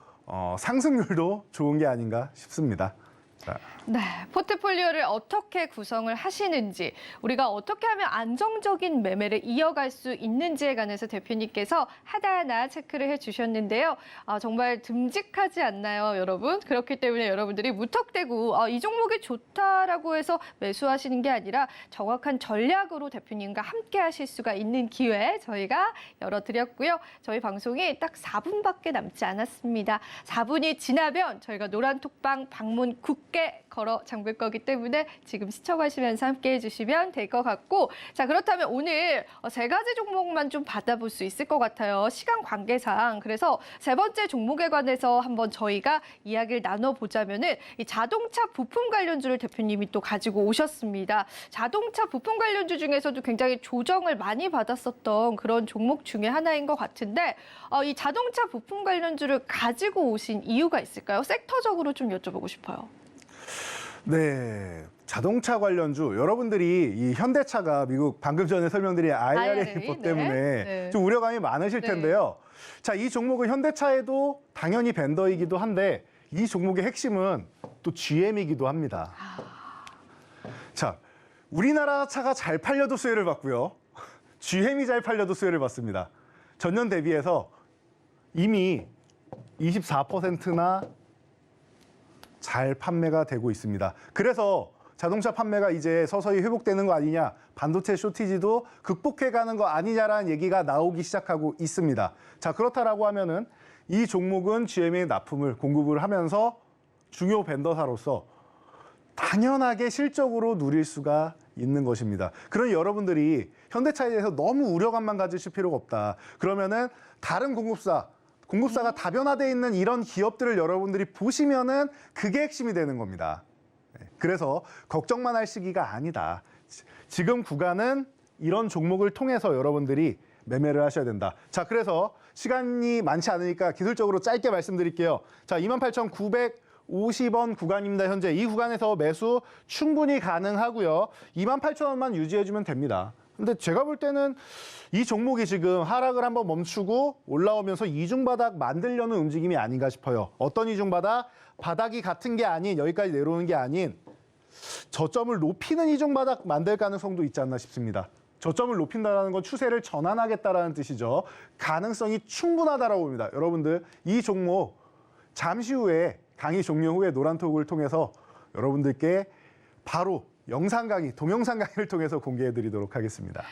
상승률도 좋은 게 아닌가 싶습니다. 자. 네, 포트폴리오를 어떻게 구성을 하시는지, 우리가 어떻게 하면 안정적인 매매를 이어갈 수 있는지에 관해서 대표님께서 하나하나 체크를 해주셨는데요. 정말 듬직하지 않나요, 여러분? 그렇기 때문에 여러분들이 무턱대고 이 종목이 좋다라고 해서 매수하시는 게 아니라 정확한 전략으로 대표님과 함께 하실 수가 있는 기회 저희가 열어드렸고요. 저희 방송이 딱 4분밖에 남지 않았습니다. 4분이 지나면 저희가 노란톡방 방문 굳게 걸어 잠글 거기 때문에 지금 시청하시면서 함께 해주시면 될 것 같고, 자, 그렇다면 오늘 세 가지 종목만 좀 받아볼 수 있을 것 같아요. 시간 관계상. 그래서 세 번째 종목에 관해서 한번 저희가 이야기를 나눠보자면은 이 자동차 부품 관련주를 대표님이 또 가지고 오셨습니다. 자동차 부품 관련주 중에서도 굉장히 조정을 많이 받았었던 그런 종목 중에 하나인 것 같은데 이 자동차 부품 관련주를 가지고 오신 이유가 있을까요? 섹터적으로 좀 여쭤보고 싶어요. 네, 자동차 관련주 여러분들이 이 현대차가 미국 방금 전에 설명드린 IRA법 때문에 네. 좀 우려감이 많으실 텐데요. 자, 이 종목은 현대차에도 당연히 벤더이기도 한데 이 종목의 핵심은 또 GM이기도 합니다. 자, 우리나라 차가 잘 팔려도 수혜를 받고요. GM이 잘 팔려도 수혜를 받습니다. 전년 대비해서 이미 24%나 잘 판매가 되고 있습니다. 그래서 자동차 판매가 이제 서서히 회복되는 거 아니냐, 반도체 쇼티지도 극복해가는 거 아니냐라는 얘기가 나오기 시작하고 있습니다. 자, 그렇다라고 하면은 이 종목은 GM의 납품을 공급을 하면서 중요 벤더사로서 당연하게 실적으로 누릴 수가 있는 것입니다. 그러니 여러분들이 현대차에 대해서 너무 우려감만 가지실 필요가 없다. 그러면은 다른 공급사가 다변화되어 있는 이런 기업들을 여러분들이 보시면은 그게 핵심이 되는 겁니다. 그래서 걱정만 할 시기가 아니다. 지금 구간은 이런 종목을 통해서 여러분들이 매매를 하셔야 된다. 자, 그래서 시간이 많지 않으니까 기술적으로 짧게 말씀드릴게요. 자, 28,950원 구간입니다. 현재 이 구간에서 매수 충분히 가능하고요. 28,000원만 유지해주면 됩니다. 근데 제가 볼 때는 이 종목이 지금 하락을 한번 멈추고 올라오면서 이중바닥 만들려는 움직임이 아닌가 싶어요. 어떤 이중바닥? 바닥이 같은 게 아닌, 여기까지 내려오는 게 아닌 저점을 높이는 이중바닥 만들 가능성도 있지 않나 싶습니다. 저점을 높인다는 건 추세를 전환하겠다라는 뜻이죠. 가능성이 충분하다라고 봅니다. 여러분들 이 종목 잠시 후에 강의 종료 후에 노란톡을 통해서 여러분들께 바로 영상 강의, 동영상 강의를 통해서 공개해드리도록 하겠습니다.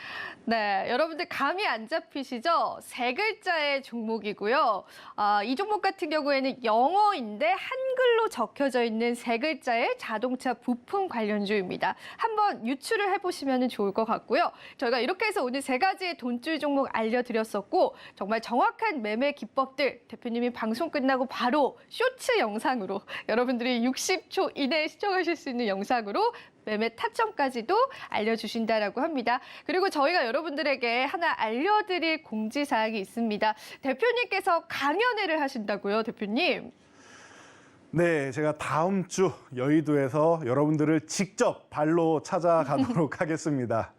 네, 여러분들 감이 안 잡히시죠? 세 글자의 종목이고요. 이 종목 같은 경우에는 영어인데 한글로 적혀져 있는 세 글자의 자동차 부품 관련주입니다. 한번 유추를 해보시면 좋을 것 같고요. 저희가 이렇게 해서 오늘 세 가지의 돈줄 종목 알려드렸었고 정말 정확한 매매 기법들 대표님이 방송 끝나고 바로 쇼츠 영상으로 여러분들이 60초 이내에 시청하실 수 있는 영상으로 매매 타점까지도 알려주신다라고 합니다. 그리고 저희가 여러분들에게 하나 알려드릴 공지사항이 있습니다. 대표님께서 강연회를 하신다고요, 대표님? 네, 제가 다음 주 여의도에서 여러분들을 직접 발로 찾아가도록 하겠습니다.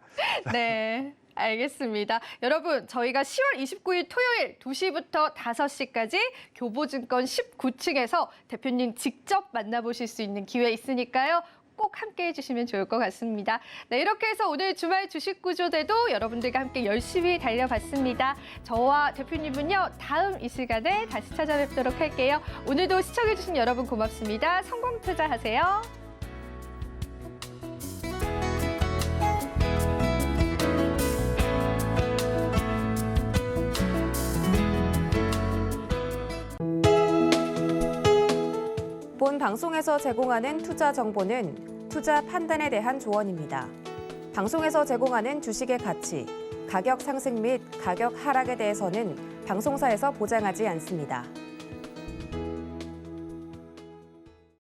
네. 알겠습니다. 여러분, 저희가 10월 29일 토요일 2시부터 5시까지 교보증권 19층에서 대표님 직접 만나보실 수 있는 기회 있으니까요. 꼭 함께 해주시면 좋을 것 같습니다. 네, 이렇게 해서 오늘 주말 주식 구조대도 여러분들과 함께 열심히 달려봤습니다. 저와 대표님은요, 다음 이 시간에 다시 찾아뵙도록 할게요. 오늘도 시청해주신 여러분 고맙습니다. 성공 투자하세요. 본 방송에서 제공하는 투자 정보는 투자 판단에 대한 조언입니다. 방송에서 제공하는 주식의 가치, 가격 상승 및 가격 하락에 대해서는 방송사에서 보장하지 않습니다.